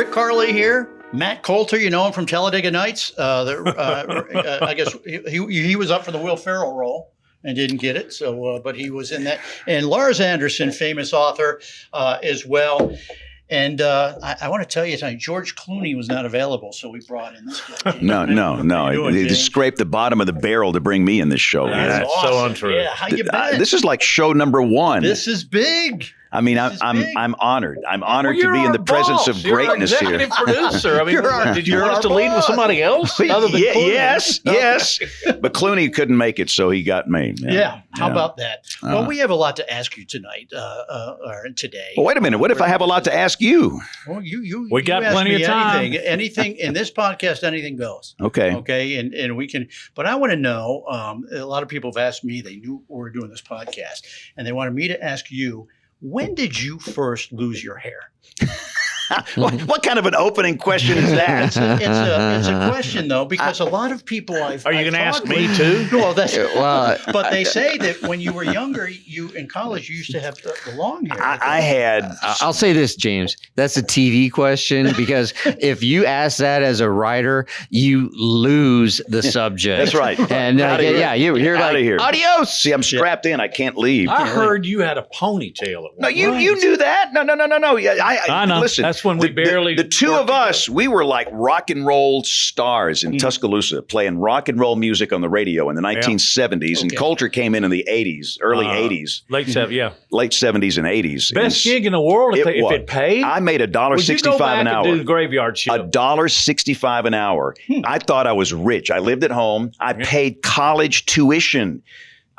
Rick Carly here. Matt Coulter, you know him from Talladega Nights. I guess he was up for the Will Ferrell role and didn't get it. So, but he was in that. And Lars Anderson, famous author, as well. And I want to tell you tonight, George Clooney was not available, so we brought in this guy. No. They just scraped the bottom of the barrel to bring me in this show. That's awesome. so untrue. Yeah, how you been? This is like show number 1. This is big. I mean, I'm honored. I'm honored to be in the presence of greatness you're here. executive producer. I mean, did you want us to lead with somebody else other than Clooney? Yes. But Clooney couldn't make it, so he got me. Yeah. How about that? Well, we have a lot to ask you tonight or today. Well, wait a minute. What if I have a lot to ask you? Well, we got plenty of time. Anything in this podcast, anything goes. Okay. And we can. But I want to know. A lot of people have asked me. They knew we were doing this podcast, and they wanted me to ask you. When did you first lose your hair? What kind of an opening question is that? It's a question, though, because a lot of people Are you going to ask me, too? Well, but they say that when you were younger, you in college, you used to have the long hair. I had. I'll say this, James. That's a TV question because if you ask that as a writer, you lose the subject. That's right. And you're out like, of here. Adios. See, I'm strapped in. I can't leave. I heard you had a ponytail at one point. You knew that? No. I know. Listen, that's when we barely. The two of us, we were like rock and roll stars in Tuscaloosa, playing rock and roll music on the radio in the 1970s, and Coulter came in the 80s, early 80s, late 70s and 80s. Best gig in the world if it paid. I made $1.65 an hour. Do the graveyard shift. $1.65 an hour. I thought I was rich. I lived at home. I paid college tuition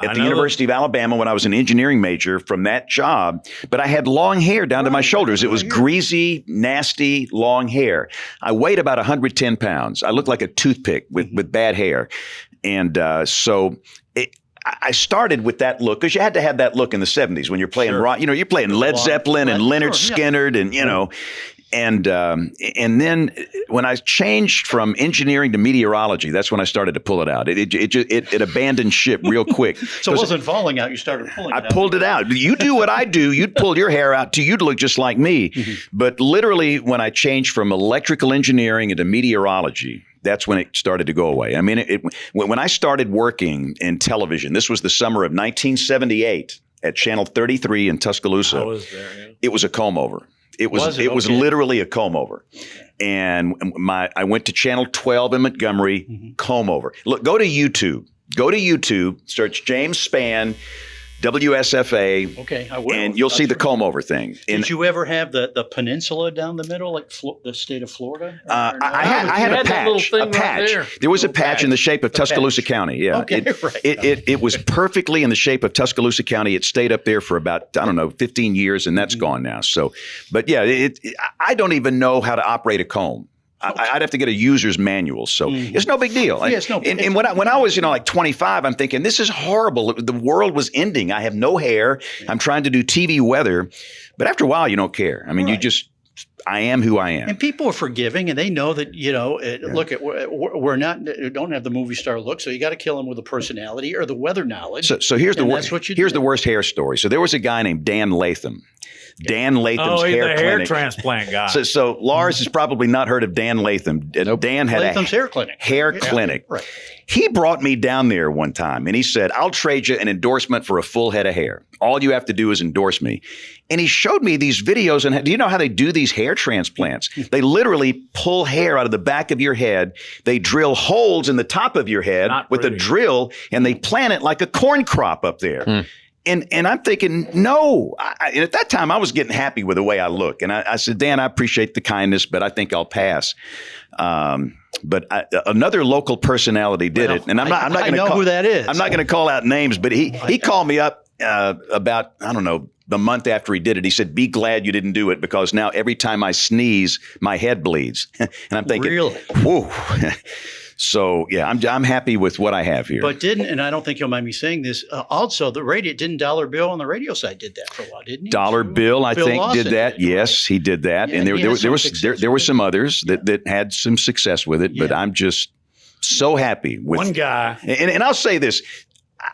at the University of Alabama when I was an engineering major from that job, but I had long hair down to my shoulders. It was greasy, nasty, long hair. I weighed about 110 pounds. I looked like a toothpick with bad hair. And I started with that look because you had to have that look in the 70s when you're playing rock. You know, you're playing Led Zeppelin and Leonard Skinner and, you know. And then when I changed from engineering to meteorology, that's when I started to pull it out. It abandoned ship real quick. So it wasn't falling out. You started pulling it out. I pulled it out. You do what I do. You'd pull your hair out too. You'd look just like me. But literally when I changed from electrical engineering into meteorology, that's when it started to go away. I mean, when I started working in television, this was the summer of 1978 at Channel 33 in Tuscaloosa. I was there, yeah. It was a comb over. It was literally a comb over. And I went to Channel 12 in Montgomery, comb over. Look, go to YouTube. Search James Spann, WSFA. Okay, I will. And you'll see the comb over thing. Did you ever have the peninsula down the middle, like the state of Florida? I had a patch. Right there was a patch in the shape of Tuscaloosa County. Yeah. Okay, it was perfectly in the shape of Tuscaloosa County. It stayed up there for about, 15 years, and that's gone now. So, but yeah, I don't even know how to operate a comb. I'd have to get a user's manual, so it's no big deal. Yeah, it's no big deal. And when I was, like 25, I'm thinking this is horrible. The world was ending. I have no hair. I'm trying to do TV weather, but after a while, you don't care. I mean, I am who I am. And people are forgiving, and they know that look, we don't have the movie star look, so you got to kill them with the personality or the weather knowledge. So here's the worst hair story. So there was a guy named Dan Latham. Dan Latham's hair clinic. Hair transplant guy. So Lars has probably not heard of Dan Latham. Nope. Dan had Latham's hair clinic. Right. He brought me down there one time and he said, I'll trade you an endorsement for a full head of hair. All you have to do is endorse me. And he showed me these videos. And do you know how they do these hair transplants? They literally pull hair out of the back of your head. They drill holes in the top of your head with a drill and they plant it like a corn crop up there. And I'm thinking, no. And at that time, I was getting happy with the way I look. And I said, Dan, I appreciate the kindness, but I think I'll pass. But another local personality did it. And I'm not going to know who that is. I'm not going to call out names, but he called me up about, the month after he did it. He said, be glad you didn't do it because now every time I sneeze, my head bleeds. And I'm thinking, really? Whoa. So, yeah, I'm happy with what I have here. But and I don't think you'll mind me saying this, also the radio, didn't Dollar Bill on the radio side did that for a while, didn't he? Dollar Bill, I think, did that. Yes, he did that. Yeah, and there were some others that had some success with it, but I'm just so happy with one guy. And I'll say this.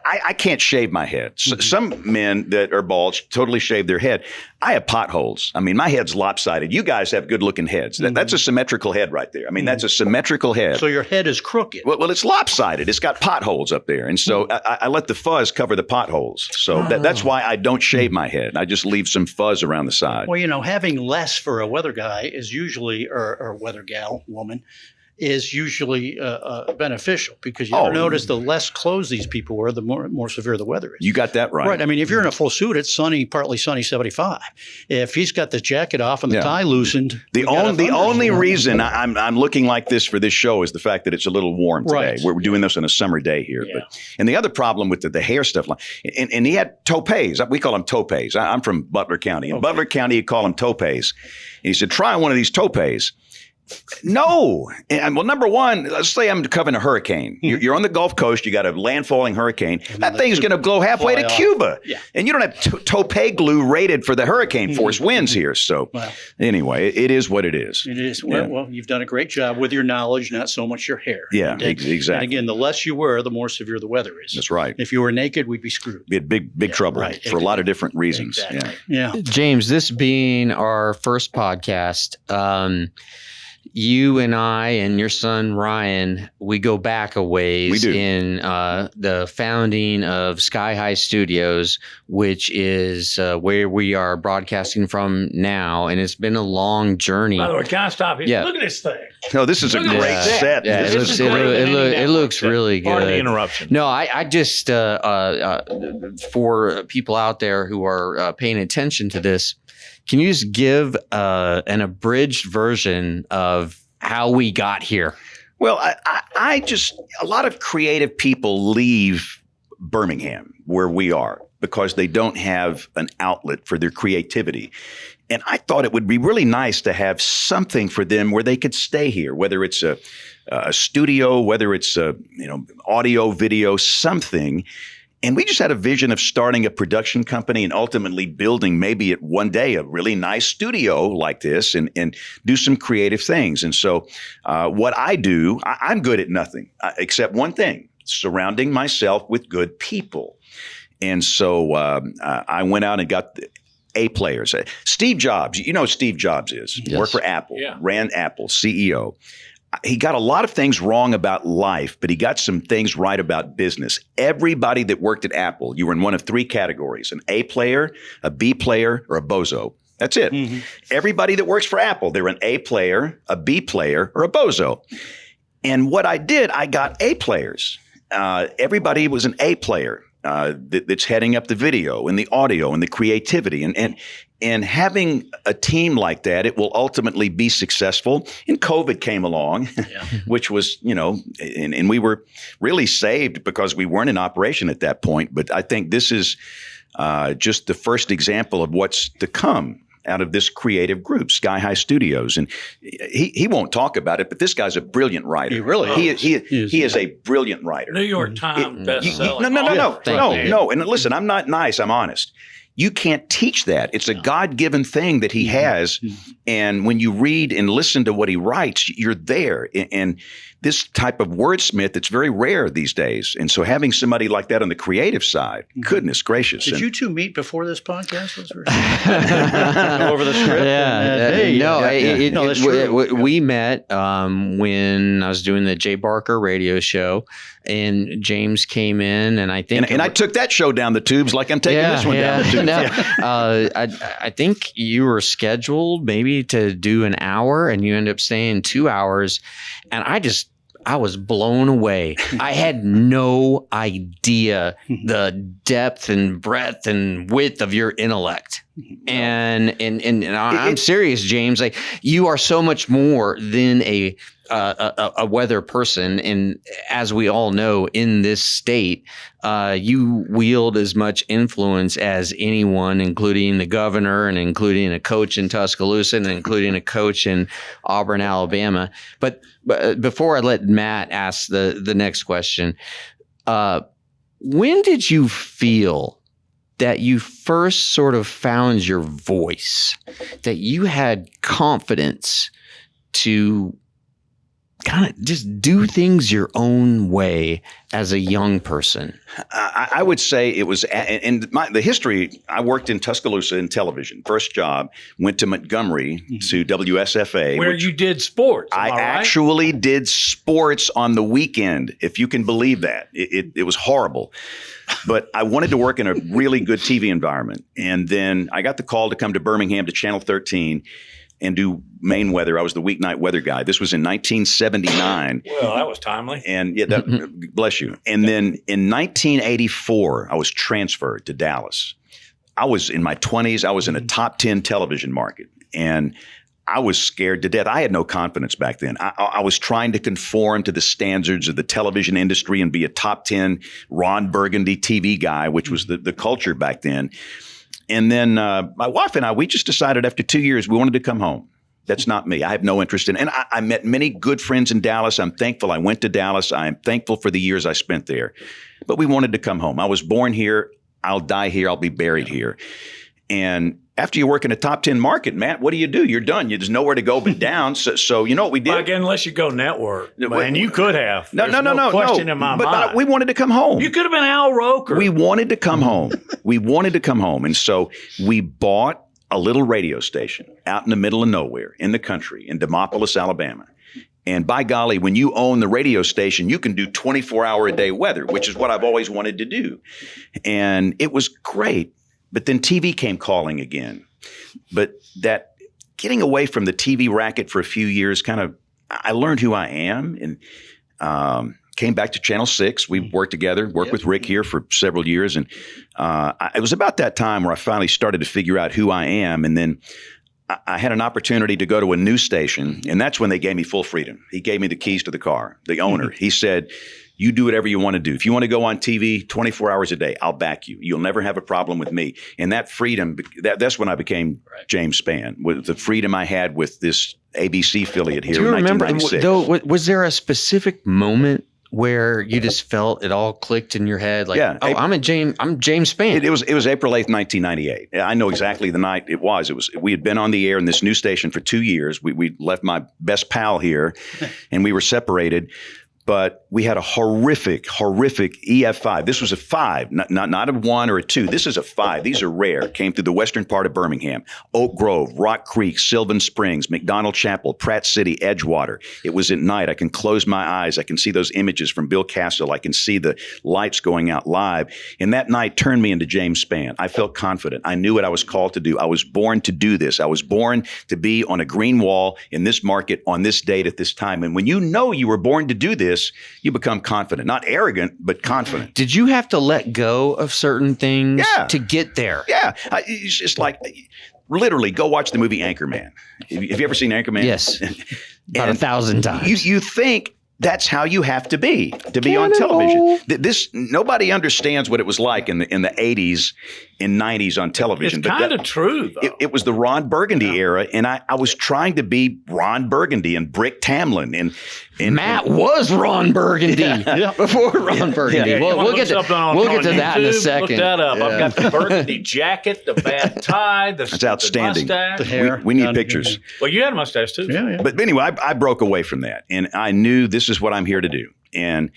I can't shave my head. Some men that are bald totally shave their head. I have potholes. I mean, my head's lopsided. You guys have good looking heads. That's a symmetrical head right there. I mean, that's a symmetrical head. So your head is crooked. Well, it's lopsided. It's got potholes up there. And so I let the fuzz cover the potholes. So that's why I don't shave my head. I just leave some fuzz around the side. Well, having less for a weather guy is usually, or weather gal, woman, is usually beneficial, because you ever notice the less clothes these people wear, the more severe the weather is. You got that right. Right. I mean, if you're in a full suit, it's sunny, partly sunny, 75. If he's got the jacket off and the tie loosened, the only reason I'm looking like this for this show is the fact that it's a little warm today. Right. We're doing this on a summer day here. Yeah. And the other problem with the hair stuff, and he had topes. We call them topes. I'm from Butler County. In Butler County, you call them topes. And he said, try one of these topes. No. And, well, number one, let's say I'm covering a hurricane. You're on the Gulf Coast. You got a landfalling hurricane. That thing's going to go halfway to Cuba. Yeah. And you don't have tope glue rated for the hurricane force winds here. So anyway, it is what it is. It is. Well, you've done a great job with your knowledge, not so much your hair. Yeah, exactly. And again, the less you wear, the more severe the weather is. That's right. If you were naked, we'd be screwed. Be in big trouble for a lot of different reasons. Exactly. Yeah. James, this being our first podcast, you and I and your son Ryan, we go back a ways. We do. In the founding of Skyhigh Studios, which is where we are broadcasting from now, and it's been a long journey. By the way, can I stop here? Yeah. Look at this thing. No, this is a great set. Yeah, This is it looks really good. Pardon the interruption. No, I just for people out there who are paying attention to this, can you just give an abridged version of how we got here? Well, I just, a lot of creative people leave Birmingham, where we are, because they don't have an outlet for their creativity. And I thought it would be really nice to have something for them where they could stay here, whether it's a studio, whether it's audio, video, something. And we just had a vision of starting a production company and ultimately building maybe one day a really nice studio like this and do some creative things. And so what I do, I'm good at nothing except one thing: surrounding myself with good people. And so I went out and got A players. Steve Jobs, you know who Steve Jobs is. Yes. Worked for Apple, ran Apple, CEO. He got a lot of things wrong about life, but he got some things right about business. Everybody that worked at Apple, you were in one of three categories: an A player, a B player, or a bozo. That's it. Mm-hmm. Everybody that works for Apple, they're an A player, a B player, or a bozo. And what I did, I got A players. Everybody was an A player that's heading up the video and the audio and the creativity. And having a team like that, it will ultimately be successful. And COVID came along, which was, and we were really saved because we weren't in operation at that point. But I think this is just the first example of what's to come out of this creative group, Skyhigh Studios. And he won't talk about it, but this guy's a brilliant writer. He really is. He is a brilliant writer. New York Times bestselling. No. And listen, I'm not nice. I'm honest. You can't teach that. It's a God-given thing that he has. And when you read and listen to what he writes, you're there. And this type of wordsmith, it's very rare these days. And so having somebody like that on the creative side, goodness gracious. Did you two meet before this podcast was over the script? We met when I was doing the Jay Barker radio show, and James came in, and I think I took that show down the tubes like I'm taking this one down the tubes. I think you were scheduled maybe to do an hour, and you ended up staying 2 hours, and I was blown away. I had no idea the depth and breadth and width of your intellect. And I'm serious, James. Like, you are so much more than a weather person, and as we all know, in this state, you wield as much influence as anyone, including the governor, and including a coach in Tuscaloosa, and including a coach in Auburn, Alabama. But before I let Matt ask the next question, when did you feel that you first sort of found your voice, that you had confidence to kind of just do things your own way as a young person? I would say it was in the history. I worked in Tuscaloosa in television. First job, went to Montgomery to WSFA. Where you did sports. I right? actually did sports on the weekend, if you can believe that. It was horrible. But I wanted to work in a really good TV environment. And then I got the call to come to Birmingham to Channel 13 and do main weather. I was the weeknight weather guy. This was in 1979. Well, that was timely. And bless you. And then in 1984, I was transferred to Dallas. I was in my 20s. I was in a top 10 television market. And I was scared to death. I had no confidence back then. I was trying to conform to the standards of the television industry and be a top 10 Ron Burgundy TV guy, which was the culture back then. And then my wife and I, we just decided after 2 years we wanted to come home. That's not me. I have no interest in it. And I met many good friends in Dallas. I'm thankful I went to Dallas. I am thankful for the years I spent there. But we wanted to come home. I was born here. I'll die here. I'll be buried here. And after you work in a top 10 market, Matt, what do? You're done. There's nowhere to go but down. So you know what we did? Well, again, unless you go network. And you could have. No, question in my mind. But we wanted to come home. You could have been Al Roker. We wanted to come home. And so we bought a little radio station out in the middle of nowhere in the country in Demopolis, Alabama. And by golly, when you own the radio station, you can do 24-hour-a-day weather, which is what I've always wanted to do. And it was great. But then TV came calling again. But that getting away from the TV racket for a few years, I learned who I am and came back to Channel 6. We worked together, with Rick here for several years. And it was about that time where I finally started to figure out who I am. And then I had an opportunity to go to a news station, and that's when they gave me full freedom. He gave me the keys to the car, the owner. He said, you do whatever you want to do. If you want to go on TV 24 hours a day, I'll back you. You'll never have a problem with me. And that freedom, that's when I became James Spann, with the freedom I had with this ABC affiliate here in 1996. Though, was there a specific moment where you just felt it all clicked in your head? Like, I'm James Spann. It was April 8th, 1998. I know exactly the night it was. We had been on the air in this new station for 2 years. We left my best pal here and we were separated. But we had a horrific EF5. This was a 5, not a 1 or a 2. This is a 5. These are rare. Came through the western part of Birmingham. Oak Grove, Rock Creek, Sylvan Springs, McDonald Chapel, Pratt City, Edgewater. It was at night. I can close my eyes. I can see those images from Bill Castle. I can see the lights going out live. And that night turned me into James Spann. I felt confident. I knew what I was called to do. I was born to do this. I was born to be on a green wall in this market on this date at this time. And when you know you were born to do this, you become confident, not arrogant, but confident. Did you have to let go of certain things to get there? Yeah. It's just like, literally, go watch the movie Anchorman. Have you ever seen Anchorman? Yes. About 1,000 times. You think that's how you have to be on television. Nobody understands what it was like in the 80s and 90s on television. It's kind of true, though. It was the Ron Burgundy era, and I was trying to be Ron Burgundy and Brick Tamlin. And Matt was Ron Burgundy before Ron Burgundy. Yeah, we'll get to that in a second. Look that up. I've got the burgundy jacket, the bad tie, that's outstanding. The mustache. The hair. We need pictures. Well, you had a mustache too. Yeah. But anyway, I broke away from that, and I knew this is what I'm here to do. And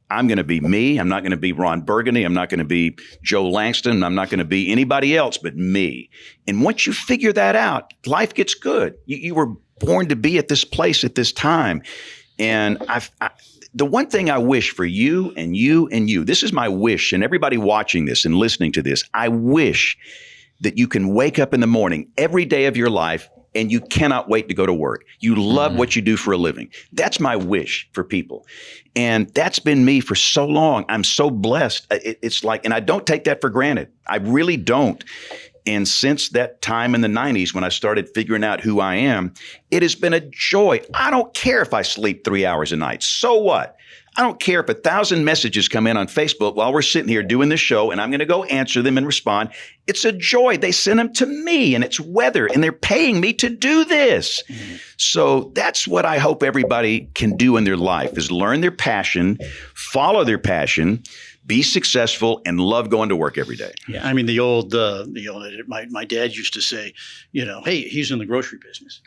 I'm going to be me. I'm not going to be Ron Burgundy. I'm not going to be Joe Langston. I'm not going to be anybody else but me. And once you figure that out, life gets good. You were born to be at this place at this time. And the one thing I wish for you and you and you, this is my wish, and everybody watching this and listening to this, I wish that you can wake up in the morning every day of your life and you cannot wait to go to work. You love what you do for a living. That's my wish for people. And that's been me for so long. I'm so blessed. It's like, and I don't take that for granted. I really don't. And since that time in the 90s when I started figuring out who I am, it has been a joy. I don't care if I sleep 3 hours a night. So what? I don't care if 1,000 messages come in on Facebook while we're sitting here doing this show, and I'm going to go answer them and respond. It's a joy. They send them to me, and it's weather, and they're paying me to do this. So that's what I hope everybody can do in their life, is learn their passion, follow their passion, be successful, and love going to work every day. Yeah, I mean the old my dad used to say, hey, he's in the grocery business.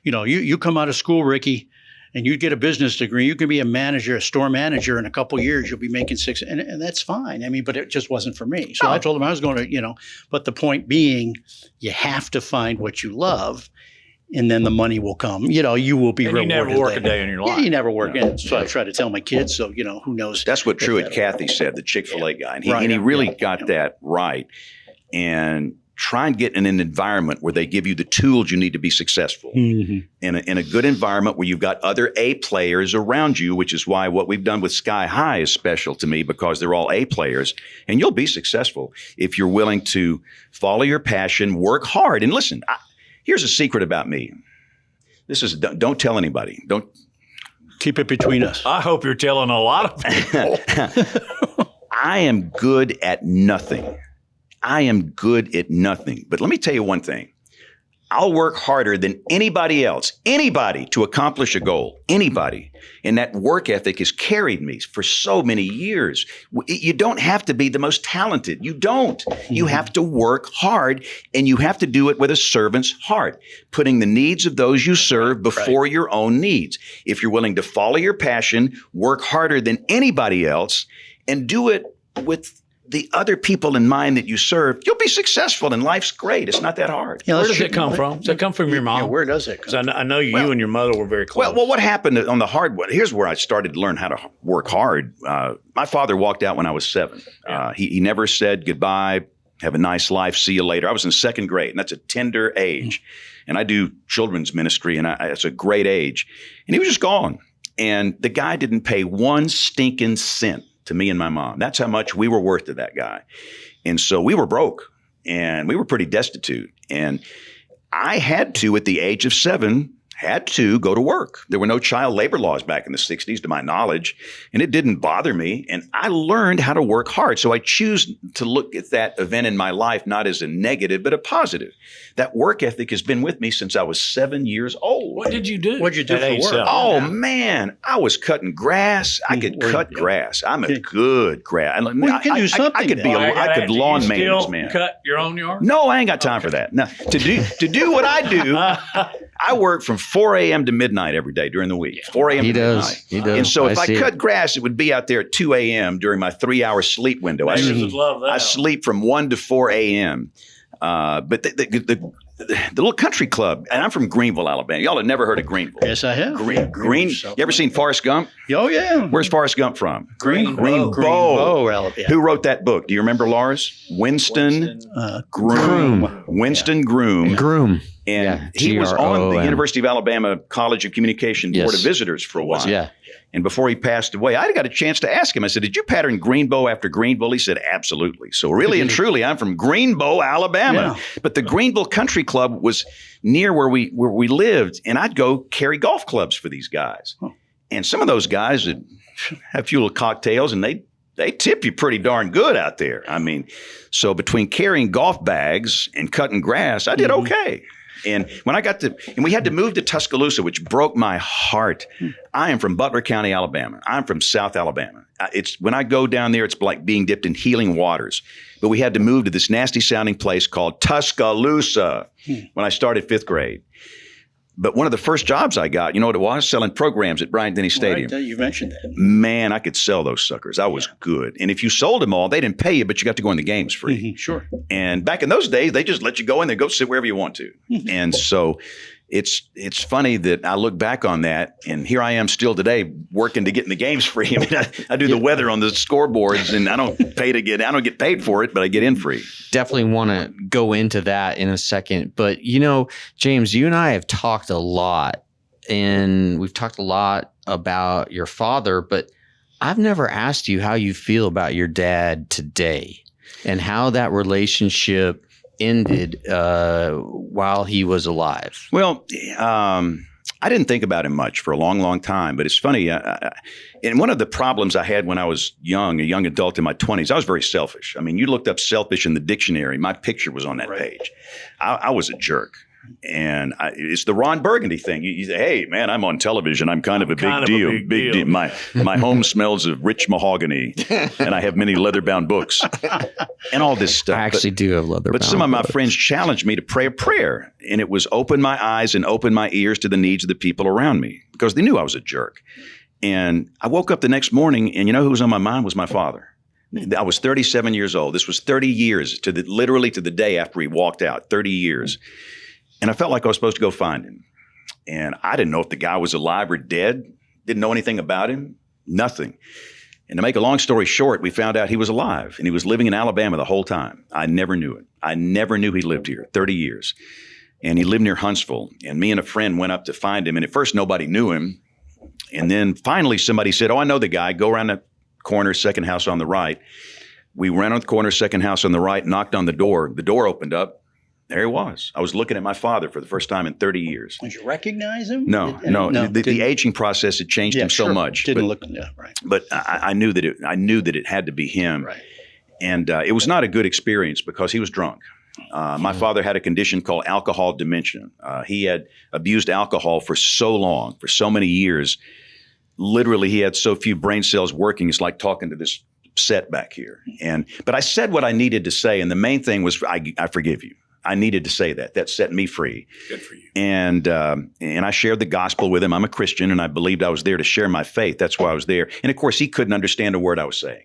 You come out of school, Ricky, and you get a business degree, you can be a manager, a store manager in a couple of years, you'll be making six, and that's fine. I mean, but it just wasn't for me. So I told him I was going to, but the point being, you have to find what you love, and then the money will come. You will be rewarded. You never work later. a day in your life. Yeah, you never work. And so I try to tell my kids, so, who knows. That's what Truett Cathy said, the Chick-fil-A guy. And he really got that right. And try and get in an environment where they give you the tools you need to be successful. Mm-hmm. In a good environment where you've got other A players around you, which is why what we've done with Skyhigh is special to me, because they're all A players. And you'll be successful if you're willing to follow your passion, work hard. And listen, here's a secret about me. This is, don't tell anybody. Don't keep it between us. I hope you're telling a lot of people. I am good at nothing. I am good at nothing. But let me tell you one thing. I'll work harder than anybody else, anybody, to accomplish a goal, anybody. And that work ethic has carried me for so many years. You don't have to be the most talented. You don't. You have to work hard, and you have to do it with a servant's heart, putting the needs of those you serve before your own needs. If you're willing to follow your passion, work harder than anybody else, and do it with the other people in mind that you serve, you'll be successful, and life's great. It's not that hard. Yeah, where does it come from? Does it come from your mom? Yeah, where does it come from? Because I know you and your mother were very close. Well, what happened on the hard one? Here's where I started to learn how to work hard. My father walked out when I was 7. He never said goodbye, have a nice life, see you later. I was in 2nd grade, and that's a tender age. And I do children's ministry, and it's a great age. And he was just gone. And the guy didn't pay one stinking cent to me and my mom. That's how much we were worth to that guy. And so we were broke, and we were pretty destitute. And I had to, at the age of 7, had to go to work. There were no child labor laws back in the 60s, to my knowledge, and it didn't bother me. And I learned how to work hard. So I choose to look at that event in my life not as a negative, but a positive. That work ethic has been with me since I was 7 years old. What did you do? What'd you do at for age work? 7? Oh, man, I was cutting grass. I could cut grass. I'm a good grass. Well, you can do something I could then. be. I I could lawn maintenance still man. Cut your own yard? No, I ain't got time for that. No, to do what I do, I work from 4 a.m. to midnight every day during the week. 4 a.m. He to does. midnight. He does. And so if I see cut it. grass, it would be out there at 2 a.m. during my 3-hour sleep window. Neighbors would love that. I sleep from 1 to 4 a.m. But the little country club, and I'm from Greenville, Alabama. Y'all have never heard of Greenville. Yes, I have. Green. You ever seen Forrest Gump? Oh, yeah. Where's Forrest Gump from? Greenbow, Alabama. Who wrote that book? Do you remember, Lars? Winston Groom. Winston Groom. Groom. And he was on the G-R-O-M. University of Alabama College of Communication Board Yes. of Visitors for a while. Yeah. And before he passed away, I got a chance to ask him. I said, did you pattern Greenbow after Greenville? He said, absolutely. So really and truly, I'm from Greenbow, Alabama. Yeah. But the Greenville Country Club was near where we lived, and I'd go carry golf clubs for these guys. Huh. And some of those guys would have a few little cocktails, and they tip you pretty darn good out there. I mean, so between carrying golf bags and cutting grass, I did okay. And when I got and we had to move to Tuscaloosa, which broke my heart. I am from Butler County, Alabama. I'm from South Alabama. When I go down there, it's like being dipped in healing waters. But we had to move to this nasty sounding place called Tuscaloosa when I started 5th grade. But one of the first jobs I got, you know what it was? Selling programs at Bryant-Denny Stadium. Right, you mentioned that. Man, I could sell those suckers. I was good. And if you sold them all, they didn't pay you, but you got to go in the games free. Sure. And back in those days, they just let you go in there, go sit wherever you want to. And so it's funny that I look back on that, and here I am still today working to get in the games free. I mean, I do the weather on the scoreboards, and I don't get paid for it, but I get in free. Definitely want to go into that in a second. But, James, you and I have talked a lot, and we've talked a lot about your father, but I've never asked you how you feel about your dad today and how that relationship ended while he was alive. Well, I didn't think about him much for a long, long time, but it's funny. And one of the problems I had when I was a young adult in my 20s, I was very selfish. I mean, you looked up selfish in the dictionary. My picture was on that page. I was a jerk. And it's the Ron Burgundy thing. You say, hey, man, I'm on television. I'm kind of a big deal. Big deal. My home smells of rich mahogany, and I have many leather-bound books and all this stuff. I actually do have leather-bound But some of my books. friends challenged me to pray a prayer, and it was open my eyes and open my ears to the needs of the people around me because they knew I was a jerk. And I woke up the next morning, and you know who was on my mind was my father. I was 37 years old. This was 30 years literally to the day after he walked out, 30 years. And I felt like I was supposed to go find him. And I didn't know if the guy was alive or dead. Didn't know anything about him. Nothing. And to make a long story short, we found out he was alive and he was living in Alabama the whole time. I never knew it. I never knew he lived here, 30 years. And he lived near Huntsville. And me and a friend went up to find him. And at first nobody knew him. And then finally somebody said, oh, I know the guy. Go around the corner, second house on the right. We ran on the corner, second house on the right, knocked on the door. The door opened up. There he was. I was looking at my father for the first time in 30 years. Did you recognize him? No. The aging process had changed him so much. Didn't look. Yeah, right. But I knew that it had to be him. Right. And it was not a good experience because he was drunk. My father had a condition called alcohol dementia. He had abused alcohol for so long, for so many years. Literally, he had so few brain cells working. It's like talking to this set back here. But I said what I needed to say, and the main thing was, I forgive you. I needed to say that. That set me free. Good for you. And I shared the gospel with him. I'm a Christian, and I believed I was there to share my faith. That's why I was there. And of course, he couldn't understand a word I was saying.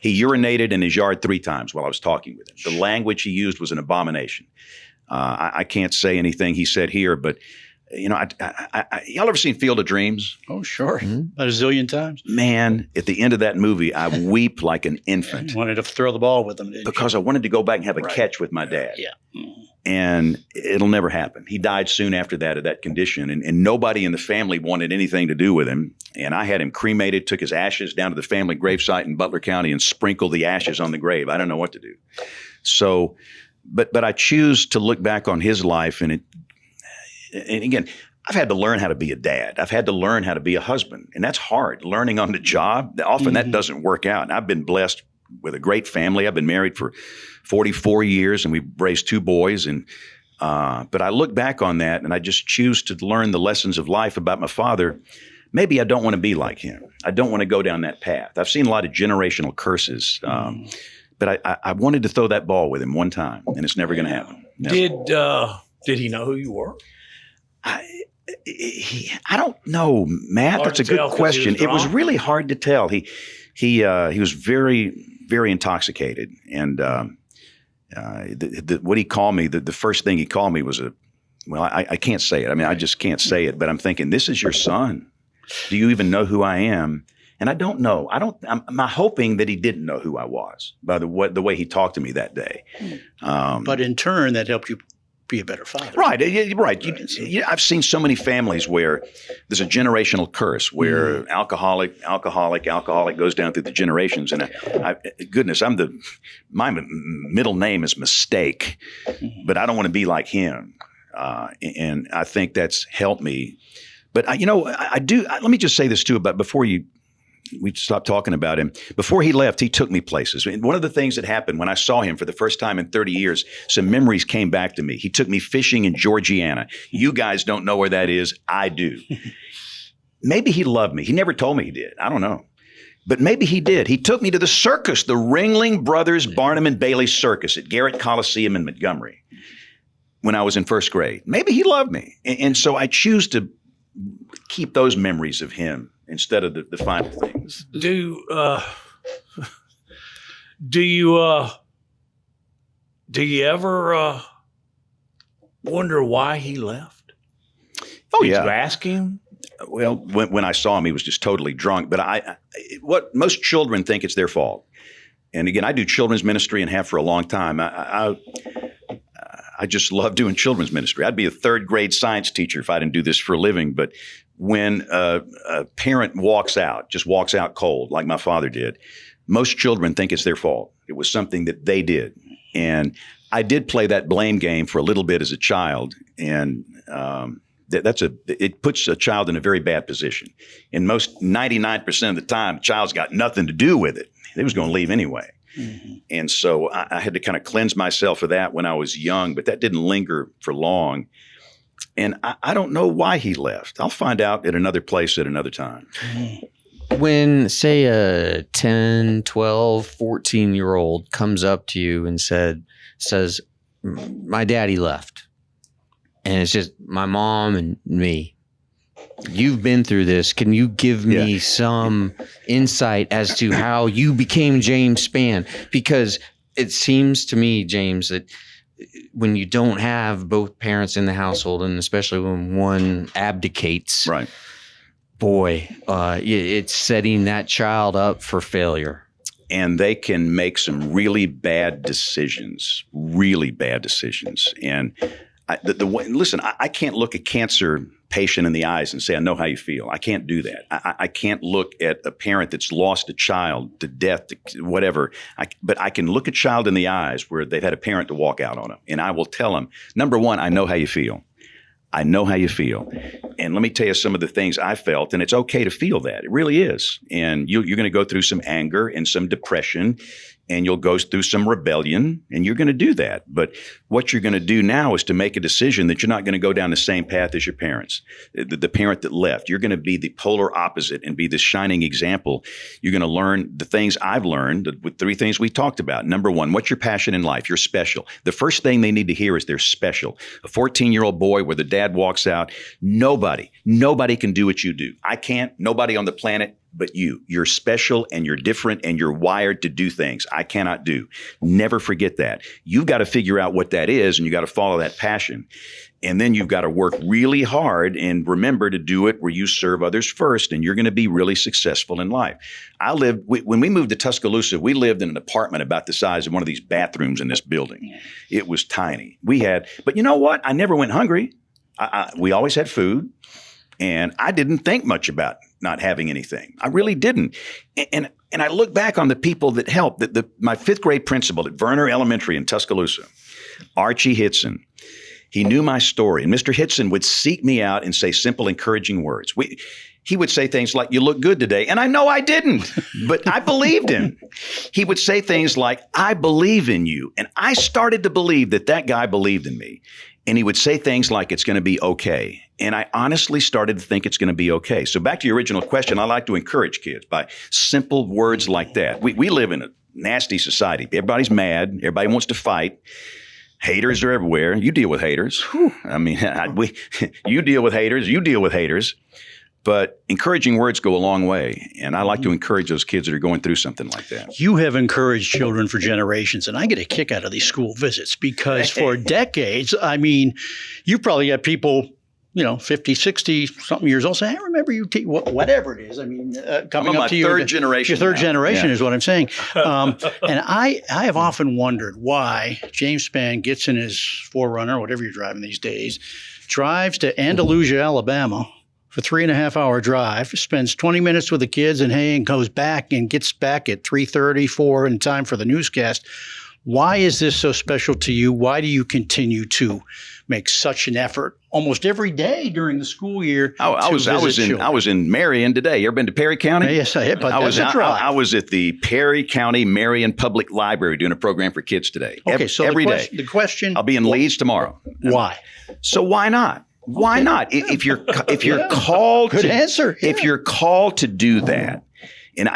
He urinated in his yard 3 times while I was talking with him. The language he used was an abomination. I can't say anything he said here, but you know, y'all ever seen Field of Dreams? Oh, sure. A zillion times. Man, at the end of that movie, I weep like an infant. You wanted to throw the ball with him, didn't because I wanted to go back and have a catch with my dad. Yeah. And it'll never happen. He died soon after that of that condition, and nobody in the family wanted anything to do with him. And I had him cremated, took his ashes down to the family gravesite in Butler County and sprinkled the ashes on the grave. I don't know what to do. So, but I choose to look back on his life, and again, I've had to learn how to be a dad. I've had to learn how to be a husband, and that's hard. Learning on the job, often that doesn't work out. And I've been blessed with a great family. I've been married for 44 years, and we've raised 2 boys. But I look back on that, and I just choose to learn the lessons of life about my father. Maybe I don't want to be like him. I don't want to go down that path. I've seen a lot of generational curses, but I wanted to throw that ball with him one time, and it's never going to happen. Never. Did he know who you were? I don't know, Matt. Hard That's a to tell good question. he was It was drunk? really hard to tell. He was very, very intoxicated, and what he called me, the first thing he called me was I can't say it. I mean, I just can't say it. But I'm thinking, this is your son. Do you even know who I am? And I don't know. I'm hoping that he didn't know who I was by the way he talked to me that day. But in turn, that helped you be a better father. Right. I've seen so many families where there's a generational curse where alcoholic goes down through the generations. And goodness, my middle name is Mistake, but I don't want to be like him. And I think that's helped me. But I do. Let me just say this too about before we stopped talking about him. Before he left, he took me places. And one of the things that happened when I saw him for the first time in 30 years, some memories came back to me. He took me fishing in Georgiana. You guys don't know where that is. I do. Maybe he loved me. He never told me he did. I don't know. But maybe he did. He took me to the circus, the Ringling Brothers Barnum and Bailey Circus at Garrett Coliseum in Montgomery when I was in first grade. Maybe he loved me. And so I choose to keep those memories of him instead of the final things. Do you ever wonder why he left? Oh, Did yeah. you ask him? Well, when I saw him, he was just totally drunk. But what most children think it's their fault. And again, I do children's ministry and have for a long time. I just love doing children's ministry. I'd be a 3rd grade science teacher if I didn't do this for a living. But when a parent walks out cold, like my father did, most children think it's their fault. It was something that they did. And I did play that blame game for a little bit as a child. And it puts a child in a very bad position. And 99% of the time, the child's got nothing to do with it. They was going to leave anyway. And so I had to kind of cleanse myself of that when I was young, but that didn't linger for long. And I don't know why he left. I'll find out at another place at another time. When, say, a 10, 12, 14-year-old comes up to you and says, my daddy left, and it's just my mom and me. You've been through this. Can you give me some insight as to how you became James Spann? Because it seems to me, James, that when you don't have both parents in the household, and especially when one abdicates, Right. Boy, it's setting that child up for failure. And they can make some really bad decisions. And listen, I can't look a cancer patient in the eyes and say, I know how you feel. I can't do that. I can't look at a parent that's lost a child to death, to whatever. But I can look a child in the eyes where they've had a parent to walk out on them. And I will tell them, number one, I know how you feel. I know how you feel. And let me tell you some of the things I felt, and it's okay to feel that. It really is. And you're going to go through some anger and some depression, and you'll go through some rebellion, and you're going to do that. But what you're going to do now is to make a decision that you're not going to go down the same path as your parents, the parent that left. You're going to be the polar opposite and be the shining example. You're going to learn the things I've learned with 3 things we talked about. Number one, what's your passion in life? You're special. The first thing they need to hear is they're special. A 14-year-old boy where the dad walks out, nobody can do what you do. I can't, nobody on the planet but you. You're special and you're different and you're wired to do things I cannot do. Never forget that. You've got to figure out what that is, and you got to follow that passion. And then you've got to work really hard and remember to do it where you serve others first, and you're going to be really successful in life. When we moved to Tuscaloosa, we lived in an apartment about the size of one of these bathrooms in this building. It was tiny. But you know what? I never went hungry. We always had food. And I didn't think much about not having anything. I really didn't. And I look back on the people that helped. My 5th grade principal at Verner Elementary in Tuscaloosa, Archie Hitson, he knew my story. And Mr. Hitson would seek me out and say simple, encouraging words. He would say things like, you look good today. And I know I didn't, but I believed him. He would say things like, I believe in you. And I started to believe that guy believed in me. And he would say things like, it's going to be okay. And I honestly started to think it's going to be okay. So back to your original question, I like to encourage kids by simple words like that. We live in a nasty society. Everybody's mad. Everybody wants to fight. Haters are everywhere. You deal with haters. Whew. I mean, you deal with haters. You deal with haters. But encouraging words go a long way. And I like to encourage those kids that are going through something like that. You have encouraged children for generations, and I get a kick out of these school visits because for decades, I mean, you probably got people, 50, 60 something years old say, I remember you, whatever it is. I mean, coming up to you. Third generation. Your third generation is what I'm saying. And I have often wondered why James Spann gets in his 4Runner, whatever you're driving these days, drives to Andalusia, Alabama, for 3.5-hour drive, spends 20 minutes with the kids and goes back and gets back at 3:30, 4 in time for the newscast. Why is this so special to you? Why do you continue to make such an effort almost every day during the school year? I was in Marion today. You ever been to Perry County? Yes, I have. But I was at the Perry County Marion Public Library doing a program for kids today. Okay, so every day. The question. I'll be in Leeds tomorrow. Why? So why not? Why not? If you're called Good to answer. Yeah. If you're called to do that, and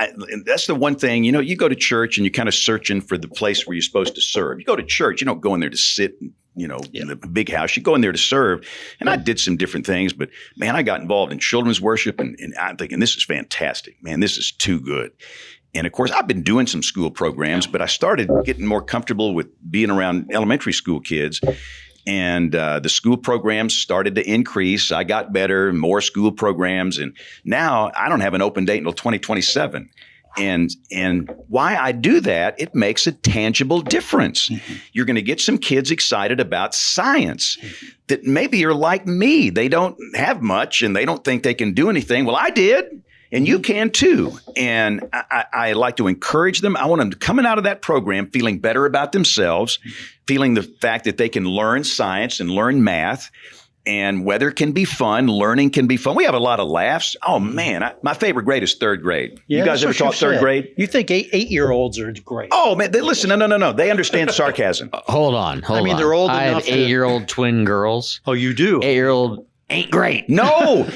that's the one thing, you go to church and you're kind of searching for the place where you're supposed to serve. You go to church, you don't go in there to sit, in the big house. You go in there to serve. And I did some different things, but man, I got involved in children's worship, and I'm thinking, this is fantastic. Man, this is too good. And of course, I've been doing some school programs, but I started getting more comfortable with being around elementary school kids. And the school programs started to increase. I got better, more school programs. And now I don't have an open date until 2027. And why I do that, it makes a tangible difference. Mm-hmm. You're going to get some kids excited about science that maybe are like me. They don't have much and they don't think they can do anything. Well, I did. And you can too. And I like to encourage them. I want them coming out of that program feeling better about themselves, feeling the fact that they can learn science and learn math. And weather can be fun. Learning can be fun. We have a lot of laughs. Oh, man. My favorite grade is third grade. Yeah, you guys ever taught third grade? You think eight-year-olds are great. Oh, man. Listen, no. They understand sarcasm. Hold on. I mean, they're old I enough have 8-year-old twin girls. Oh, you do? 8-year-old ain't great. No.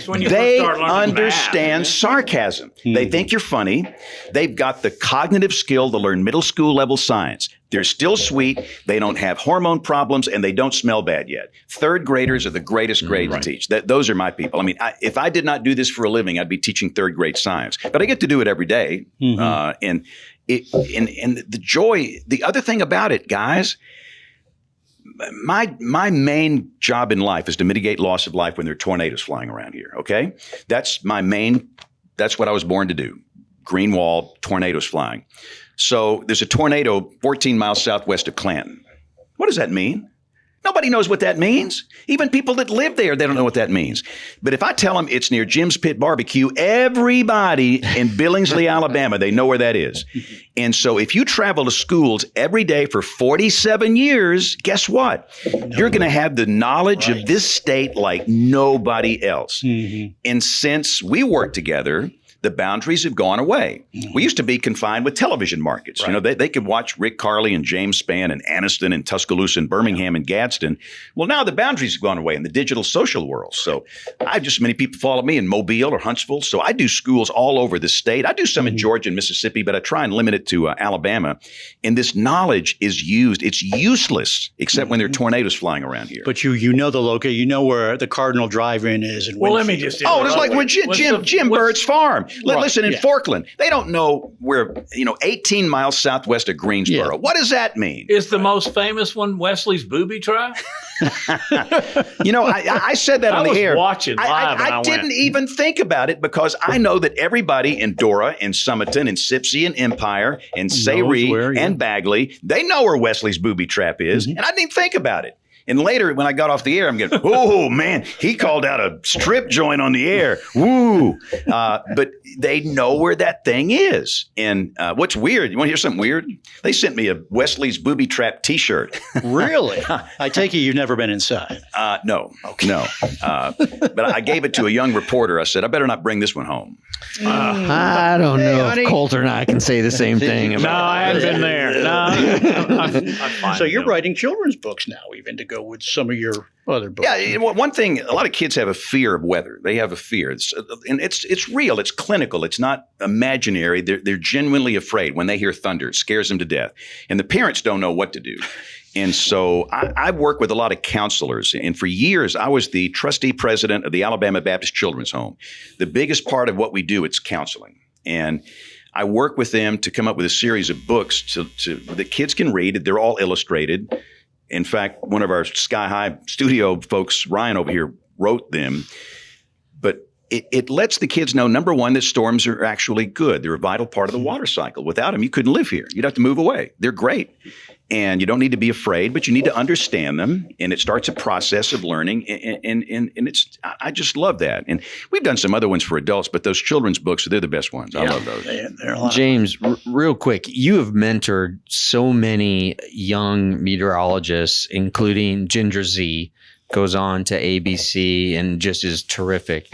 when you They first start learning understand math. sarcasm. They think you're funny. They've got the cognitive skill to learn middle school level science. They're still sweet. They don't have hormone problems, and they don't smell bad yet. Third graders are the greatest grade to teach. Those are my people. I mean, if I did not do this for a living, I'd be teaching third grade science. But I get to do it every day. And the joy, the other thing about it, guys, my main job in life is to mitigate loss of life when there are tornadoes flying around here. Okay, that's what I was born to do. Green wall, tornadoes flying. So there's a tornado 14 miles southwest of Clanton. What does that mean? Nobody knows what that means. Even people that live there, they don't know what that means. But if I tell them it's near Jim's Pit Barbecue, everybody in Billingsley, Alabama, they know where that is. And so if you travel to schools every day for 47 years, guess what? You're going to have the knowledge of this state like nobody else. And since we work together, the boundaries have gone away. We used to be confined with television markets. Right. You know, they could watch Rick Carley and James Spann and Anniston and Tuscaloosa and Birmingham and Gadsden. Well, now the boundaries have gone away in the digital social world. So I have just many people follow me in Mobile or Huntsville. So I do schools all over the state. I do some in Georgia and Mississippi, but I try and limit it to Alabama. And this knowledge is used. It's useless except when there are tornadoes flying around here. But you know the local, you know where the Cardinal Drive-In is. And Well, let me just. Oh, it's like where Jim Bird's farm. Listen, in yeah. Forkland, they don't know where, 18 miles southwest of Greensboro. Yeah. What does that mean? Is the most famous one Wesley's booby trap? I said that on the air. I was watching live and I didn't even think about it because I know that everybody in Dora and Summerton and Sipsey and Empire and Sayre and Bagley, they know where Wesley's booby trap is. And I didn't even think about it. And later, when I got off the air, I'm going, oh, man, he called out a strip joint on the air. Woo. But they know where that thing is. And what's weird, you want to hear something weird? They sent me a Wesley's Booby Trap T-shirt. Really? I take it you've never been inside. No. Okay. No. But I gave it to a young reporter. I said, I better not bring this one home. I don't know honey. if Coulter and I can say the same thing. No, About I haven't been there. No, I'm fine. So you're writing children's books now, even to go with some of your other books. Yeah, one thing, a lot of kids have a fear of weather. They have a fear. It's real. It's clinical. It's not imaginary. They're genuinely afraid when they hear thunder. It scares them to death. And the parents don't know what to do. And so I work with a lot of counselors. And for years, I was the trustee president of the Alabama Baptist Children's Home. The biggest part of what we do, it's counseling. And I work with them to come up with a series of books that kids can read. They're all illustrated. In fact, one of our Skyhigh studio folks, Ryan over here, wrote them. But it lets the kids know, number one, that storms are actually good. They're a vital part of the water cycle. Without them, you couldn't live here. You'd have to move away. They're great. And you don't need to be afraid, but you need to understand them. And it starts a process of learning. And I just love that. And we've done some other ones for adults, but those children's books, they're the best ones. I love those. They're a lot James, real quick, you have mentored so many young meteorologists, including Ginger Z, goes on to ABC and just is terrific.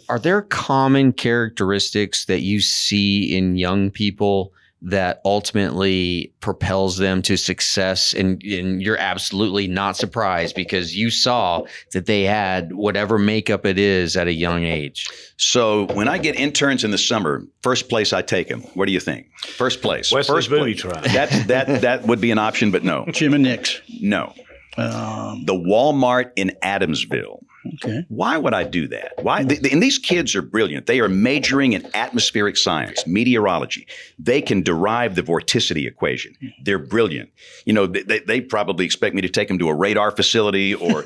Are there common characteristics that you see in young people that ultimately propels them to success? And you're absolutely not surprised because you saw that they had whatever makeup it is at a young age. So when I get interns in the summer, first place I take them. What do you think? First place. Wesley's First Booby place. Trap. That would be an option, but no. Jim and Nick's. No. The Walmart in Adamsville. Okay. Why would I do that? Why? And these kids are brilliant. They are majoring in atmospheric science, meteorology. They can derive the vorticity equation. They're brilliant. They probably expect me to take them to a radar facility or,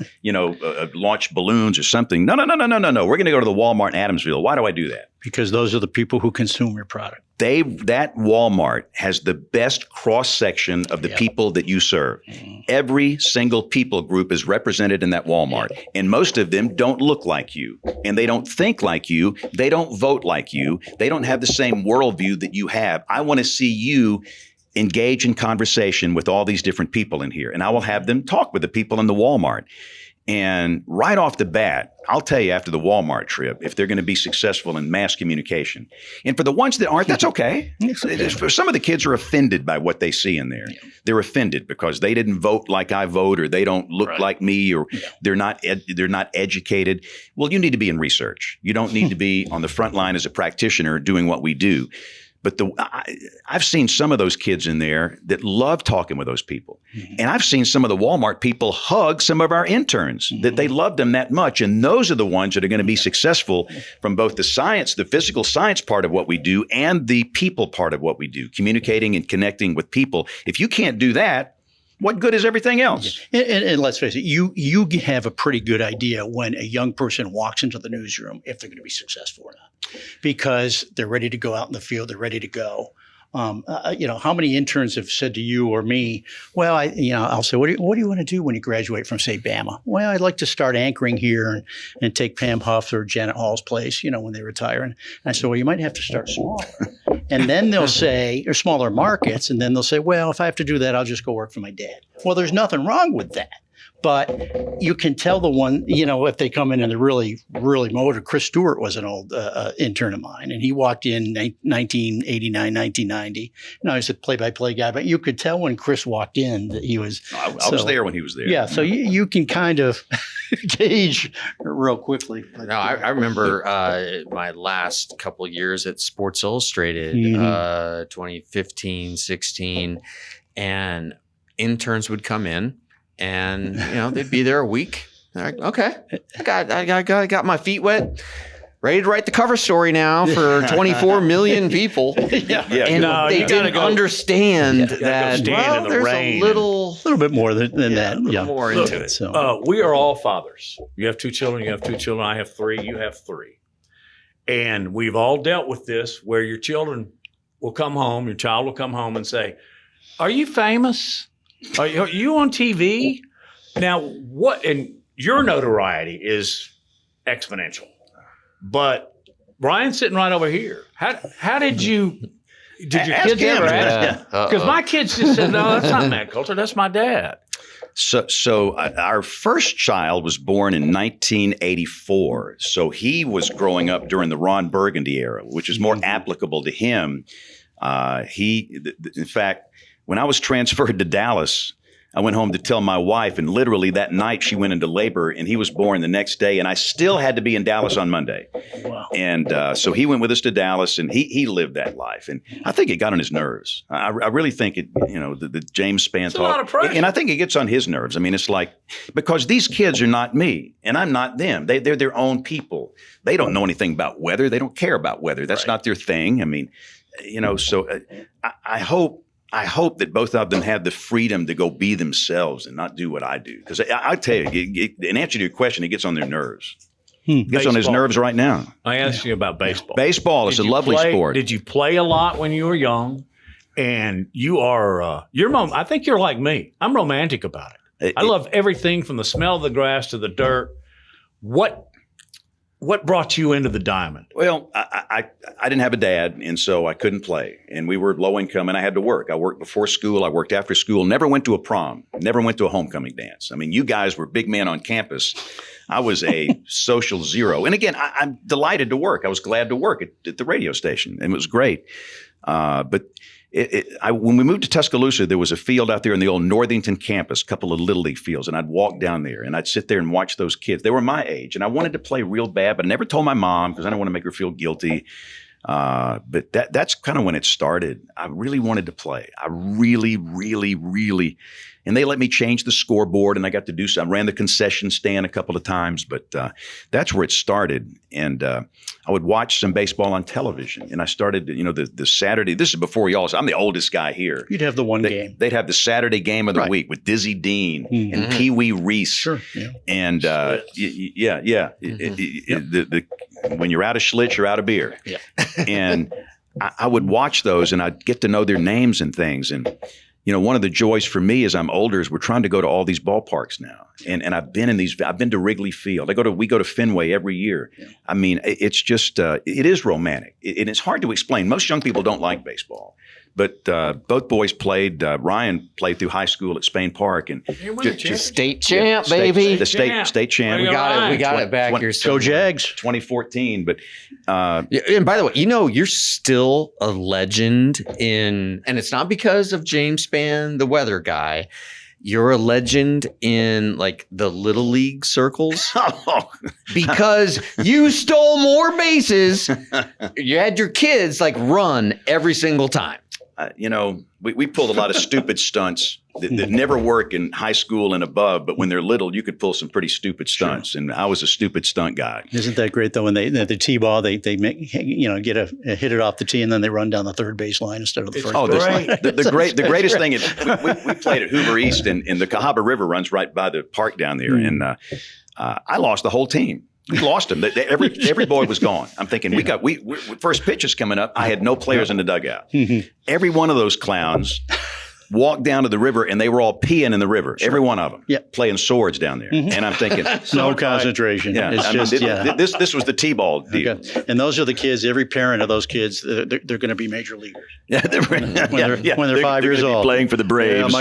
launch balloons or something. No. We're going to go to the Walmart in Adamsville. Why do I do that? Because those are the people who consume your product. That Walmart has the best cross-section of the people that you serve. Every single people group is represented in that Walmart. And most of them don't look like you. And they don't think like you. They don't vote like you. They don't have the same worldview that you have. I want to see you engage in conversation with all these different people in here. And I will have them talk with the people in the Walmart. And right off the bat, I'll tell you after the Walmart trip, if they're going to be successful in mass communication. And for the ones that aren't, that's okay. For some of the kids are offended by what they see in there. They're offended because they didn't vote like I vote, or they don't look like me, or they're not educated. Well, you need to be in research. You don't need to be on the front line as a practitioner doing what we do. But I've seen some of those kids in there that love talking with those people. And I've seen some of the Walmart people hug some of our interns, that they loved them that much. And those are the ones that are going to be successful from both the science, the physical science part of what we do, and the people part of what we do, communicating and connecting with people. If you can't do that, what good is everything else? And let's face it, you have a pretty good idea when a young person walks into the newsroom if they're going to be successful or not, because they're ready to go out in the field, they're ready to go. How many interns have said to you or me, well, I'll say, what do you want to do when you graduate from, say, Bama? Well, I'd like to start anchoring here and take Pam Huff or Janet Hall's place, when they retire. And I said, well, you might have to start smaller. And then they'll say, or smaller markets, and then they'll say, well, if I have to do that, I'll just go work for my dad. Well, there's nothing wrong with that. But you can tell the one, if they come in and they're really, really motivated. Chris Stewart was an old intern of mine, and he walked in 1989, 1990. He's a play-by-play guy, but you could tell when Chris walked in that he was. I was there when he was there. Yeah, so you can kind of gauge real quickly. No, I remember my last couple of years at Sports Illustrated, 2015, 16, and interns would come in. And they'd be there a week. They're like, okay, I got my feet wet, ready to write the cover story now for 24 million people. And they didn't understand that. Well, the there's rain a little bit more than that. Yeah, more into it. So we are all fathers. You have two children. You have two children. I have three. You have three. And we've all dealt with this, where your children will come home. Your child will come home and say, "Are you famous? Are you on TV?" Now, what? And your notoriety is exponential. But Brian's sitting right over here. How did your kids ever ask? Because my kids just said, "No, that's not Matt Coulter. That's my dad." So our first child was born in 1984. So he was growing up during the Ron Burgundy era, which is more applicable to him. In fact, when I was transferred to Dallas, I went home to tell my wife, and literally that night she went into labor, and he was born the next day, and I still had to be in Dallas on Monday. Wow. And so he went with us to Dallas, and he lived that life. And I think it got on his nerves. I really think it, the James Spann talk. A lot of pressure. And I think it gets on his nerves. I mean, it's like, because these kids are not me, and I'm not them. They're their own people. They don't know anything about weather. They don't care about weather. That's not their thing. I mean, so I hope that both of them have the freedom to go be themselves and not do what I do. Because I tell you, in answer to your question, it gets on their nerves. It gets on his nerves right now. I asked you about baseball. Baseball is a lovely sport. Did you play a lot when you were young? And you are, I think you're like me. I'm romantic about it. I love everything from the smell of the grass to the dirt. What brought you into the diamond? Well, I didn't have a dad, and so I couldn't play. And we were low income, and I had to work. I worked before school. I worked after school. Never went to a prom. Never went to a homecoming dance. I mean, you guys were big men on campus. I was a social zero. And again, I'm delighted to work. I was glad to work at the radio station, and it was great. But when we moved to Tuscaloosa, there was a field out there in the old Northington campus, a couple of Little League fields, and I'd walk down there, and I'd sit there and watch those kids. They were my age, and I wanted to play real bad, but I never told my mom because I didn't want to make her feel guilty. But that's kind of when it started. I really wanted to play. I really, really, really. And they let me change the scoreboard, and I got to do so. I ran the concession stand a couple of times, but that's where it started. And I would watch some baseball on television, and I started, the Saturday. This is before y'all. I'm the oldest guy here. You'd have the one game. They'd have the Saturday game of the week with Dizzy Dean and Pee Wee Reese. Sure. Yeah. And when you're out of Schlitz, you're out of beer. Yeah. And I would watch those, and I'd get to know their names and things. And one of the joys for me as I'm older is we're trying to go to all these ballparks now. And I've been to Wrigley Field. We go to Fenway every year. Yeah. I mean, it's just, it is romantic. And it's hard to explain. Most young people don't like baseball. But both boys played. Ryan played through high school at Spain Park, and State champ, baby. The state champ. We got it back here. Go Jags. 2014. But and by the way, you're still a legend and it's not because of James Spann, the weather guy. You're a legend in like the little league circles because you stole more bases. You had your kids like run every single time. We pulled a lot of stupid stunts that never work in high school and above. But when they're little, you could pull some pretty stupid stunts. Sure. And I was a stupid stunt guy. Isn't that great though? When the tee ball, they make get a hit it off the tee and then they run down the third base line instead of the first. The greatest thing is we played at Hoover East and the Cahaba River runs right by the park down there, and I lost the whole team. We lost them. Every boy was gone. I'm thinking we first pitch is coming up. I had no players in the dugout. Every one of those clowns walked down to the river, and they were all peeing in the river. Sure. Every one of them, playing swords down there. And I'm thinking, no concentration. Yeah, this was the t-ball deal. Okay. And those are the kids. Every parent of those kids, they're going to be major leaguers. Yeah, when they're 5 years old, playing for the Braves.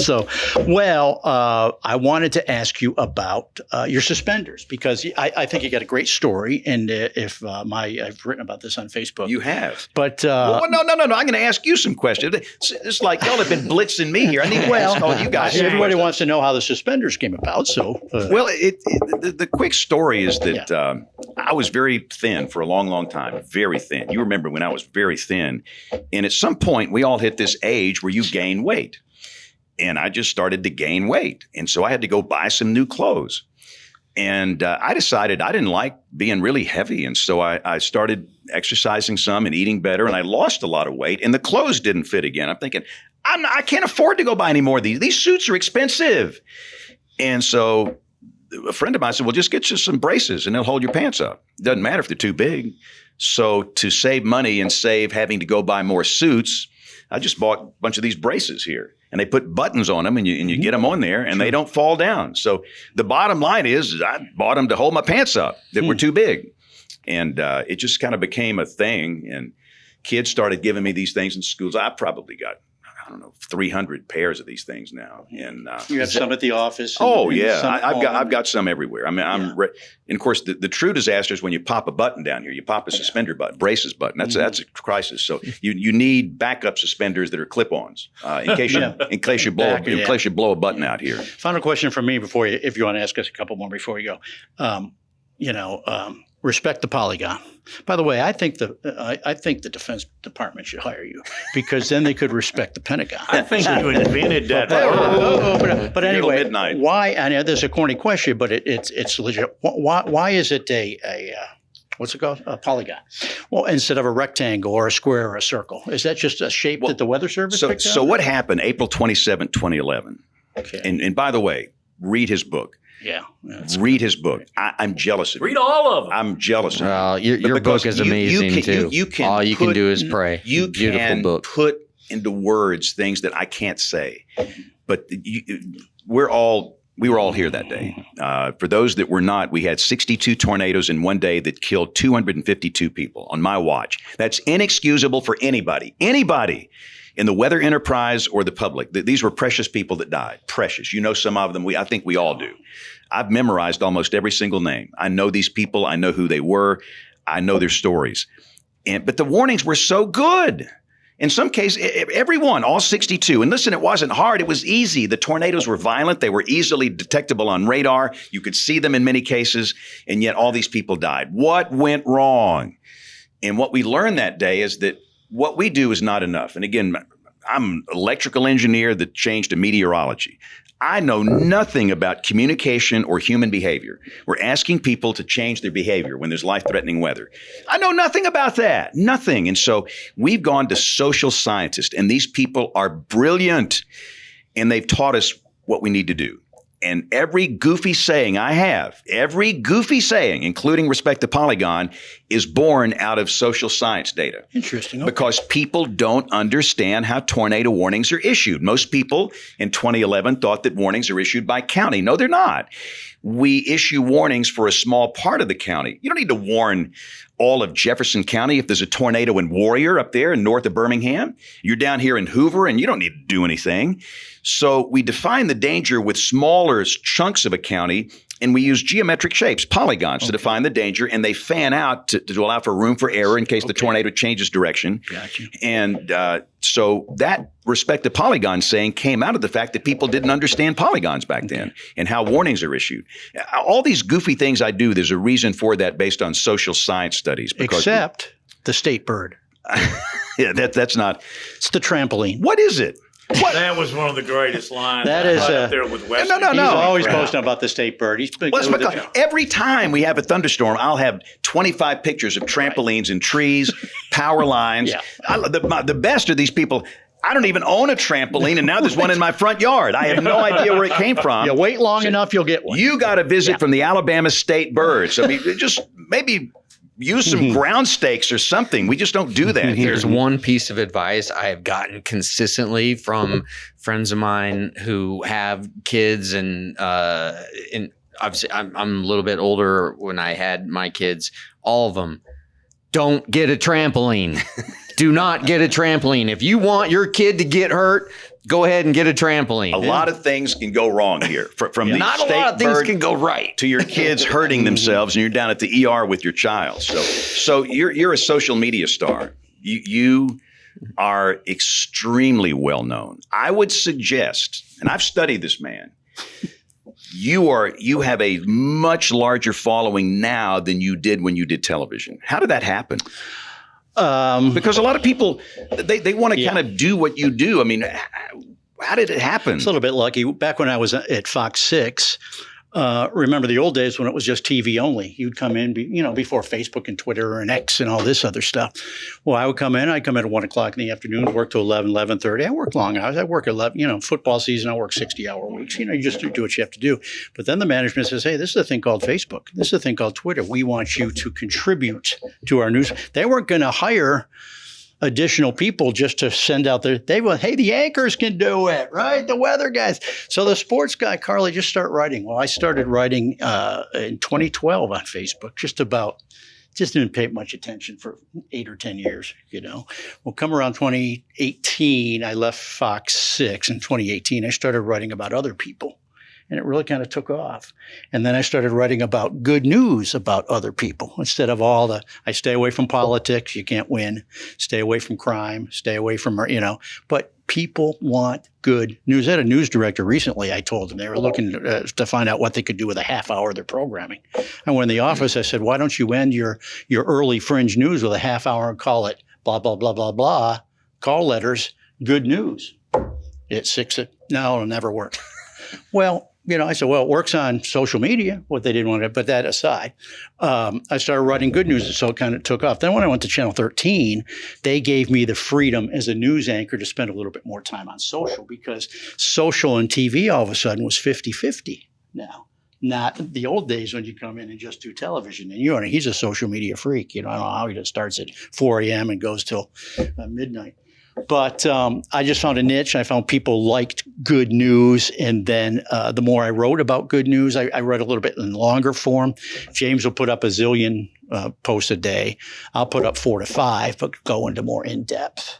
So, I wanted to ask you about your suspenders because I think you got a great story, and I've written about this on Facebook. You have, but no. I'm going to ask you some questions. It's like y'all have been blitzing me here. I need to ask all you guys. Everybody wants to know how the suspenders came about. So, the quick story is that I was very thin for a long time. Very thin. You remember when I was very thin, and at some point we all hit this age where you gain weight, and I just started to gain weight, and so I had to go buy some new clothes. And I decided I didn't like being really heavy. And so I started exercising some and eating better. And I lost a lot of weight. And the clothes didn't fit again. I'm thinking, I can't afford to go buy any more of these. These suits are expensive. And so a friend of mine said, well, just get you some braces and they'll hold your pants up. Doesn't matter if they're too big. So to save money and save having to go buy more suits, I just bought a bunch of these braces here. And they put buttons on them, and you get them on there, and they don't fall down. So the bottom line is I bought them to hold my pants up that were too big. And it just kind of became a thing. And kids started giving me these things in schools. I probably got, 300 pairs of these things now. And you have some at the office. I've got some everywhere. I mean, and of course, the true disaster is when you pop a button down here. You pop a suspender button, braces button. That's a crisis. So you need backup suspenders that are clip-ons in case you blow a button out here. Final question from me if you want to ask us a couple more before you go. Respect the polygon. By the way, I think the Defense Department should hire you because then they could respect the Pentagon. I think you invented that. But anyway, why? I know there's a corny question, but it's legit. Why is it a what's it called? A polygon. Well, instead of a rectangle or a square or a circle, is that just a shape that the Weather Service picked up? So what happened? April 27, 2011. Okay. And by the way, read his book. Yeah. Read his book. I'm jealous of you. Read all of them. I'm jealous of you. Well, your book is amazing too. All you can do is pray. You Beautiful can book. put into words things that I can't say. But we were all here that day. For those that were not, we had 62 tornadoes in one day that killed 252 people on my watch. That's inexcusable for anybody in the weather enterprise or the public. These were precious people that died. Precious. You know some of them. I think we all do. I've memorized almost every single name. I know these people. I know who they were. I know their stories. But the warnings were so good. In some cases, everyone, all 62. And listen, it wasn't hard. It was easy. The tornadoes were violent. They were easily detectable on radar. You could see them in many cases. And yet all these people died. What went wrong? And what we learned that day is that what we do is not enough. And again, I'm an electrical engineer that changed to meteorology. I know nothing about communication or human behavior. We're asking people to change their behavior when there's life-threatening weather. I know nothing about that. Nothing. And so we've gone to social scientists, and these people are brilliant, and they've taught us what we need to do. And every goofy saying I have, every goofy saying, including respect to Polygon, is born out of social science data. Interesting. Okay. Because people don't understand how tornado warnings are issued. Most people in 2011 thought that warnings are issued by county. No, they're not. We issue warnings for a small part of the county. You don't need to warn all of Jefferson County if there's a tornado in Warrior up there in north of Birmingham. You're down here in Hoover and you don't need to do anything. So we define the danger with smaller chunks of a county, and we use geometric shapes, polygons, to define the danger, and they fan out to allow for room for error in case the tornado changes direction. Gotcha. And so that respect to polygon saying came out of the fact that people didn't understand polygons back then and how warnings are issued. All these goofy things I do, there's a reason for that based on social science studies. Except the state bird. Yeah, that's not. It's the trampoline. What is it? What? That was one of the greatest lines. That is up there with Wesley. No. He's always posting about the state bird. He's been Well, it's because every time we have a thunderstorm, I'll have 25 pictures of trampolines and trees, power lines. Yeah. The best are these people. I don't even own a trampoline, and now there's one in my front yard. I have no idea where it came from. You wait long enough, you'll get one. You got a visit from the Alabama State Birds. I mean, just maybe use some ground stakes or something. We just don't do that here. Here's one piece of advice I have gotten consistently from friends of mine who have kids, and obviously I'm a little bit older when I had my kids. All of them, don't get a trampoline. Do not get a trampoline. If you want your kid to get hurt, go ahead and get a trampoline. A lot of things can go wrong here. From the Not a state lot of things bird can go right. to your kids hurting themselves, and you're down at the ER with your child. So you're a social media star. You are extremely well known. I would suggest, and I've studied this man, you have a much larger following now than you did when you did television. How did that happen? Because a lot of people, they want to kind of do what you do. I mean, how did it happen? It's a little bit lucky. Back when I was at Fox 6, remember the old days when it was just TV only. You'd come in, before Facebook and Twitter and X and all this other stuff. Well, I'd come in at 1 o'clock in the afternoon, work till 11, 11:30. I work long hours. I work 11, football season, I work 60-hour weeks. You just do what you have to do. But then the management says, hey, this is a thing called Facebook. This is a thing called Twitter. We want you to contribute to our news. They weren't going to hire additional people just to send out they went, hey, the anchors can do it, right? The weather guys. So the sports guy, Carly, just start writing. Well, I started writing in 2012 on Facebook, just didn't pay much attention for 8 or 10 years, Well, come around 2018, I left Fox 6. In 2018, I started writing about other people. And it really kind of took off. And then I started writing about good news about other people instead of I stay away from politics. You can't win. Stay away from crime. Stay away from, but people want good news. I had a news director recently. I told them they were looking to find out what they could do with a half hour of their programming. I went in the office. I said, why don't you end your early fringe news with a half hour and call it blah, blah, blah, blah, blah, call letters, good news. It's 6. No, it'll never work. Well, I said, well, it works on social media, what they didn't want to, but that aside, I started writing good news, so it kind of took off. Then when I went to Channel 13, they gave me the freedom as a news anchor to spend a little bit more time on social, because social and TV all of a sudden was 50-50 now. Not the old days when you come in and just do television. And he's a social media freak. I don't know how he just starts at 4 a.m. and goes till midnight. But I just found a niche. I found people liked good news. And then the more I wrote about good news, I wrote a little bit in longer form. James will put up a zillion posts a day. I'll put up 4 to 5, but go into more in depth.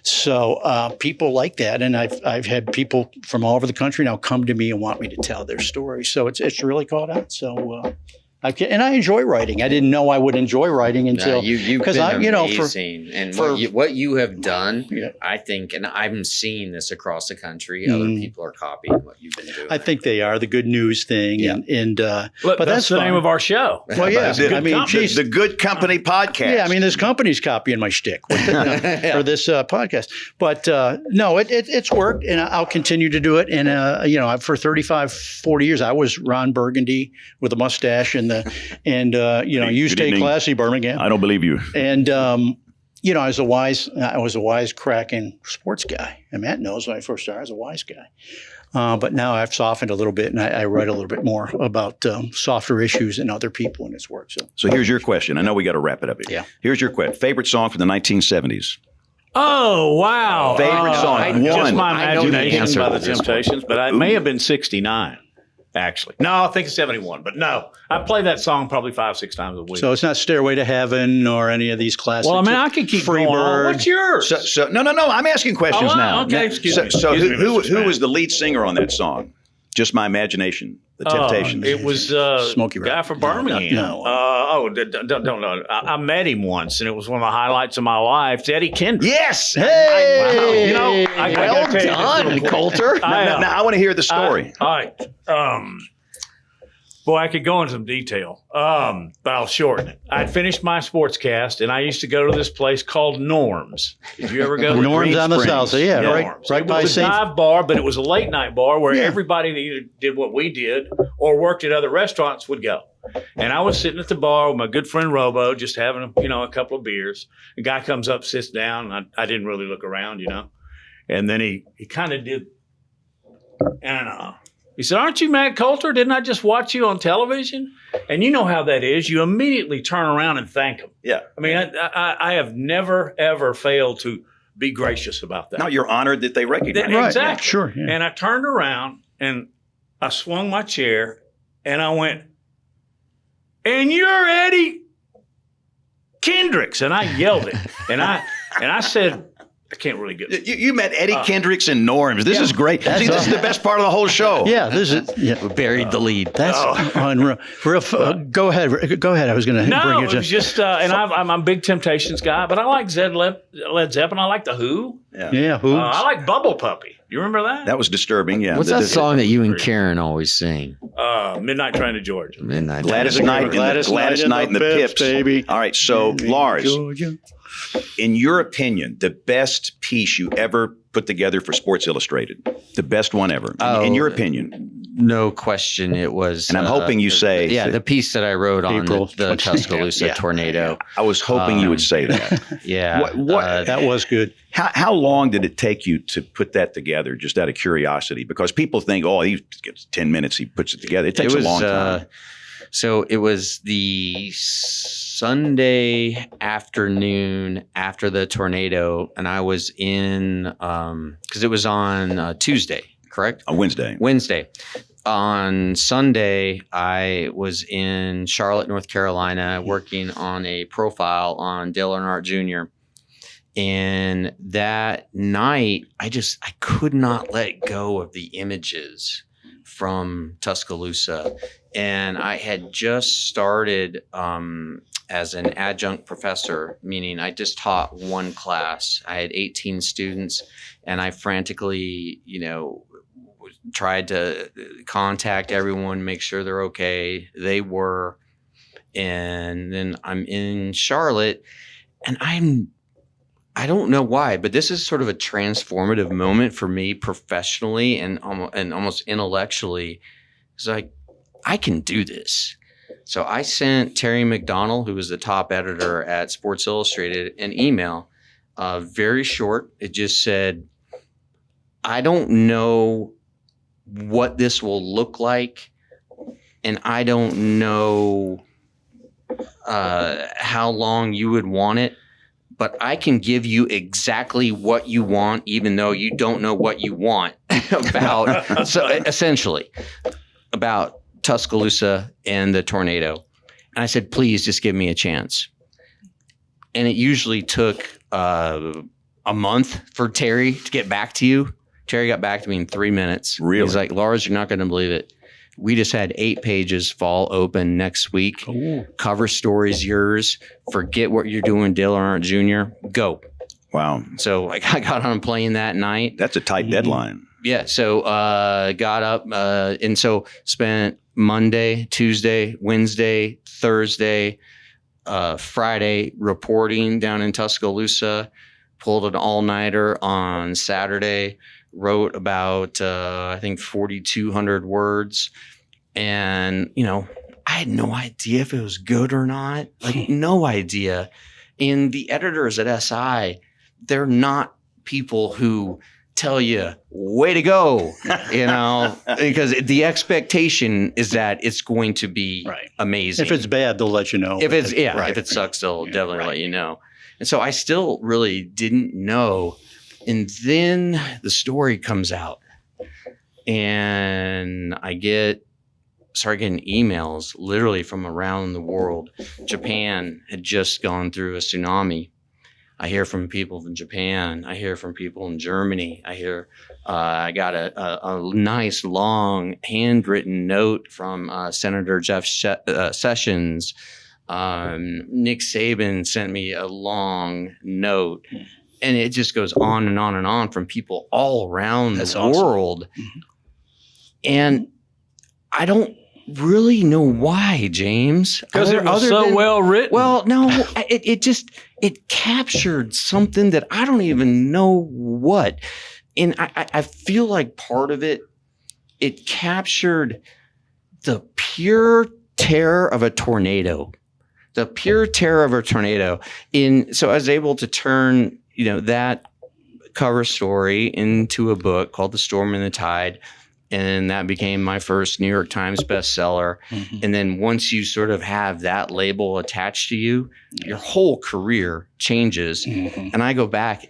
So people like that. And I've had people from all over the country now come to me and want me to tell their stories. So it's really caught on. So and I enjoy writing. I didn't know I would enjoy writing until you've been amazing, and what you have done. Yeah. I think, and I'm seeing this across the country. Other people are copying what you've been doing. I think they are the good news thing, Look, but that's the name of our show. Well, yeah, the Good Company podcast. Yeah, this company's copying my shtick for this podcast. But no, it's worked, and I'll continue to do it. And for 35, 40 years, I was Ron Burgundy with a mustache and you stay classy, Birmingham. I don't believe you. And I was a wise cracking sports guy. And Matt knows when I first started, I was a wise guy. But now I've softened a little bit, and I write a little bit more about softer issues and other people in his work. So here's your question. I know we got to wrap it up here. Yeah. Here's your question. Favorite song from the 1970s? Oh, wow. Favorite song. Just my I know the imagination answer by to the this one. Temptations, but it may have been 69, actually. No, I think it's 71, but no. I play that song probably 5-6 times a week. So it's not Stairway to Heaven or any of these classics. well, I mean, I could keep going on. Freebird. What's yours? So no. I'm asking questions Oh, now. okay, excuse me. So Excuse me, who Mr. Spann. was the lead singer on that song? Just my imagination. The Temptations. It was Smokey guy Robinson. from Birmingham. No. Don't know. I met him once, and it was one of the highlights of my life. It's Eddie Kendrick. Yes. Hey! You know, I Well gotta tell you this done, real quick. Coulter. Now I want to hear the story. All right. Boy, I could go into some detail, but I'll shorten it. I'd finished my sportscast, and I used to go to this place called Norm's. Did you ever go? Norm's Green on the Springs. south. So yeah, Norm's. right It by was a St. dive bar, but it was a late night bar where Yeah. everybody that either did what we did or worked at other restaurants would go. And I was sitting at the bar with my good friend Robo, just having a couple of beers. A guy comes up, sits down. And I didn't really look around, and then he kind of did. And he said, "Aren't you Matt Coulter? Didn't I just watch you on television?" And you know how that is. You immediately turn around and thank him. Yeah. I mean, I have never, ever failed to be gracious about that. Now you're honored that they recognize you. Right. Exactly. Sure. Yeah. And I turned around and I swung my chair and I went, "And you're Eddie Kendricks." And I yelled it. And I said, I can't really get You met Eddie Kendricks and Norms. This is great. That's See, this is the best part of the whole show. Yeah, this is. Yeah, We buried the lead. that's unreal. Go ahead. Go ahead. I was going to No, bring it you was to. just, and I'm a big Temptations guy, but I like Led Zeppelin. I like The Who. Yeah, who? I like Bubble Puppy. You remember that? That was disturbing. Yeah. What's that song that you and Karen always sing? Midnight Train to Georgia. Midnight. Gladys Gladys Knight Knight and the Pips, baby. All right. So, Lars, Georgia. in your opinion, the best piece you ever put together for Sports Illustrated, the best one ever, in your opinion. No question, it was. And I'm hoping you say, the piece that I wrote on April the 20. Tuscaloosa tornado. I was hoping you would say that. Yeah. What- That was good. How long did it take you to put that together, just out of curiosity? Because people think, oh, he gets 10 minutes, he puts it together. It takes a long time. So it was the Sunday afternoon after the tornado, and I was in because it was on Tuesday, correct? A Wednesday. Wednesday. On Sunday, I was in Charlotte, North Carolina, working on a profile on Dale Earnhardt Jr. And that night, I could not let go of the images from Tuscaloosa. And I had just started as an adjunct professor, meaning I just taught one class. I had 18 students, and I frantically, tried to contact everyone, make sure they're okay. They were. And then I'm in Charlotte, and I don't know why, but this is sort of a transformative moment for me professionally and almost intellectually. It's like, I can do this. So I sent Terry McDonald, who was the top editor at Sports Illustrated, an email, very short. It just said, "I don't know what this will look like, and I don't know how long you would want it, but I can give you exactly what you want, even though you don't know what you want about." So essentially, about Tuscaloosa and the tornado. And I said, "Please just give me a chance." And it usually took a month for Terry to get back to you. Terry got back to me in 3 minutes. Really? He's like, "Lars, you're not going to believe it. We just had 8 pages fall open next week. Ooh. Cover story's yours. Forget what you're doing, Dale Earnhardt Jr. Go." Wow. So I got on a plane that night. That's a tight deadline. Yeah. So got up and so spent Monday, Tuesday, Wednesday, Thursday, Friday reporting down in Tuscaloosa. Pulled an all-nighter on Saturday. Wrote about I think 4,200 words, and I had no idea if it was good or not. Like no idea. And the editors at SI, they're not people who tell you, way to go, because the expectation is that it's going to be amazing. If it's bad, they'll let you know. If it sucks, they'll definitely let you know. And so I still really didn't know. And then the story comes out and I start getting emails literally from around the world. Japan had just gone through a tsunami. I hear from people in Japan. I hear from people in Germany. I got a nice long handwritten note from Senator Jeff Sessions. Nick Saban sent me a long note, and it just goes on and on and on from people all around the world. Mm-hmm. And I don't really know why, James. Because it was so well written. Well, no, it captured something that I don't even know what. And I feel like part of it captured the pure terror of a tornado. The pure terror of a tornado. So I was able to turn, that cover story into a book called The Storm and the Tide. And that became my first New York Times bestseller. Mm-hmm. And then once you sort of have that label attached to you, your whole career changes. Mm-hmm. And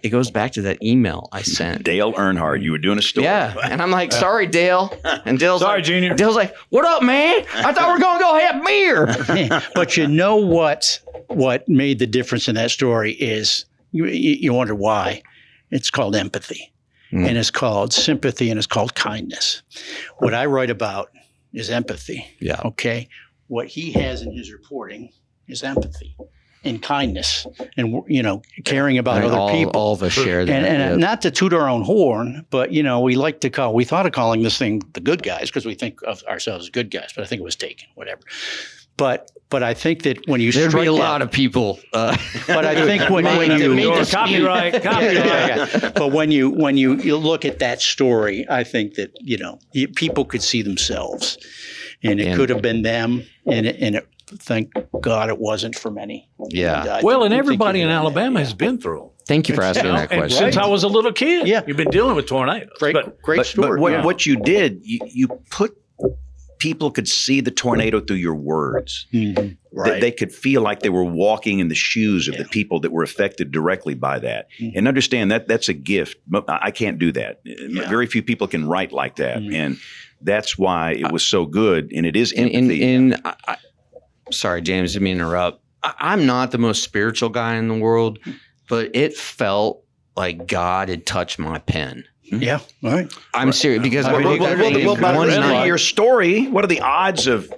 it goes back to that email I sent. Dale Earnhardt, you were doing a story. Yeah. And I'm like, sorry, Dale. And Dale's sorry, Junior. Dale's like, what up, man? I thought we were going to go have beer. But you know what made the difference in that story is you wonder why. It's called empathy. And it's called sympathy, and it's called kindness. What I write about is empathy. Yeah. Okay. What he has in his reporting is empathy and kindness, and caring about other people. All of us share that. And not to toot our own horn, but we thought of calling this thing the good guys because we think of ourselves as good guys, but I think it was taken, whatever. But I think that when you there'd be a lot of people. But I think when you copyright. But when you look at that story, I think that people could see themselves, and it could have been them, and thank God it wasn't for many. Yeah. And everybody in Alabama has been through them. Thank you for asking that question. Since I was a little kid, you've been dealing with tornadoes. Great story. But what you did, you put. People could see the tornado through your words. Mm-hmm. Right. They could feel like they were walking in the shoes of the people that were affected directly by that. Mm-hmm. And understand that that's a gift. I can't do that. Yeah. Very few people can write like that. Mm-hmm. And that's why it was so good. And it is empathy. Sorry, James, didn't mean to interrupt. I'm not the most spiritual guy in the world, but it felt like God had touched my pen. Yeah, all right. I'm serious because your story. What are the odds of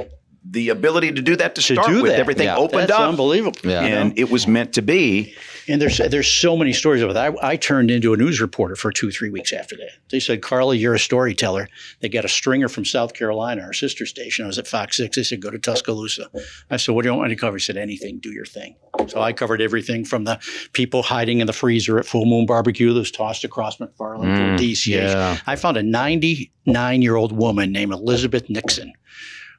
the ability to do that to start with? Everything opened up, unbelievable, and it was meant to be. And there's so many stories of it. I turned into a news reporter for 2-3 weeks after that. They said, Carly, you're a storyteller. They got a stringer from South Carolina, our sister station. I was at Fox 6. They said, go to Tuscaloosa. I said, what do you want me to cover? He said, anything, do your thing. So I covered everything from the people hiding in the freezer at Full Moon Barbecue that was tossed across McFarland to DCH. Yeah. I found a 99-year-old woman named Elizabeth Nixon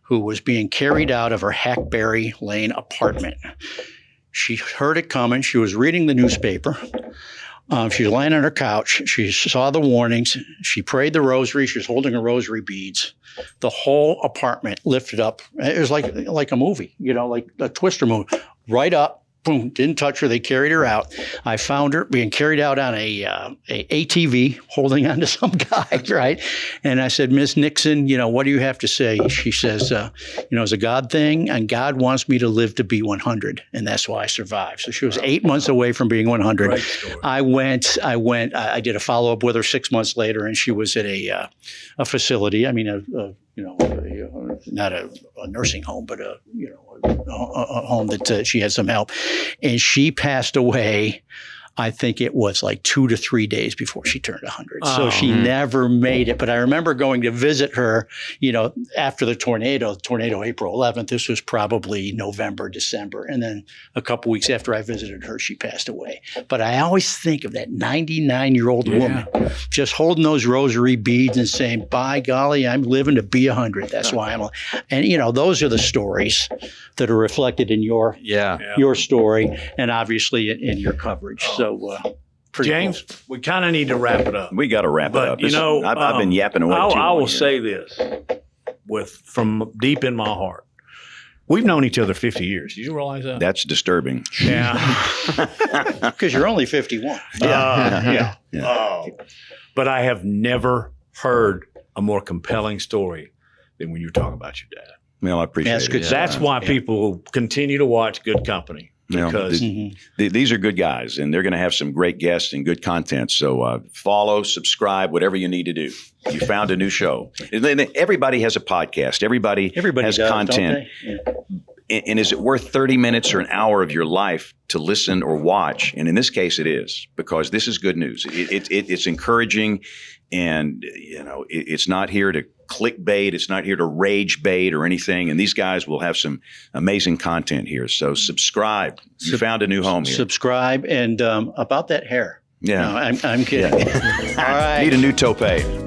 who was being carried out of her Hackberry Lane apartment. She heard it coming. She was reading the newspaper. She was laying on her couch. She saw the warnings. She prayed the rosary. She was holding her rosary beads. The whole apartment lifted up. It was like a movie, like a Twister movie. Right up. Boom, didn't touch her. They carried her out. I found her being carried out on a ATV, holding onto some guy, right? And I said, Miss Nixon, what do you have to say? She says, it's a God thing, and God wants me to live to be 100, and that's why I survived. So she was 8 months away from being 100. Right. I did a follow-up with her 6 months later, and she was at a facility. I mean, not a nursing home, but a home that she had some help. And she passed away, I think it was like 2 to 3 days before she turned 100. So she never made it. But I remember going to visit her, after the tornado April 11th. This was probably November, December. And then a couple weeks after I visited her, she passed away. But I always think of that 99-year-old woman just holding those rosary beads and saying, by golly, I'm living to be 100. That's why I'm. And, those are the stories that are reflected in your story and obviously in your coverage. So Pretty James, we kind of need to wrap it up. We got to wrap it up. But, you know, I've been yapping away too long. I will here. say this from deep in my heart. We've known each other 50 years. Did you realize that? That's disturbing. Yeah. Because you're only 51. Yeah. Yeah. But I have never heard a more compelling story than when you talk about your dad. Well, I appreciate That's it. good. That's why people continue to watch Good Company. Yeah. Because These are good guys, and they're going to have some great guests and good content. So follow, subscribe, whatever you need to do. You found a new show. And then everybody has a podcast. Everybody has does, content. don't they? And is it worth 30 minutes or an hour of your life to listen or watch? And in this case, it is, because this is good news. It's encouraging, and it's not here to clickbait. It's not here to rage bait or anything. And these guys will have some amazing content here. So subscribe. You found a new home here. Subscribe. And about that hair. Yeah. No, I'm kidding. Yeah. All right. Need a new toupee.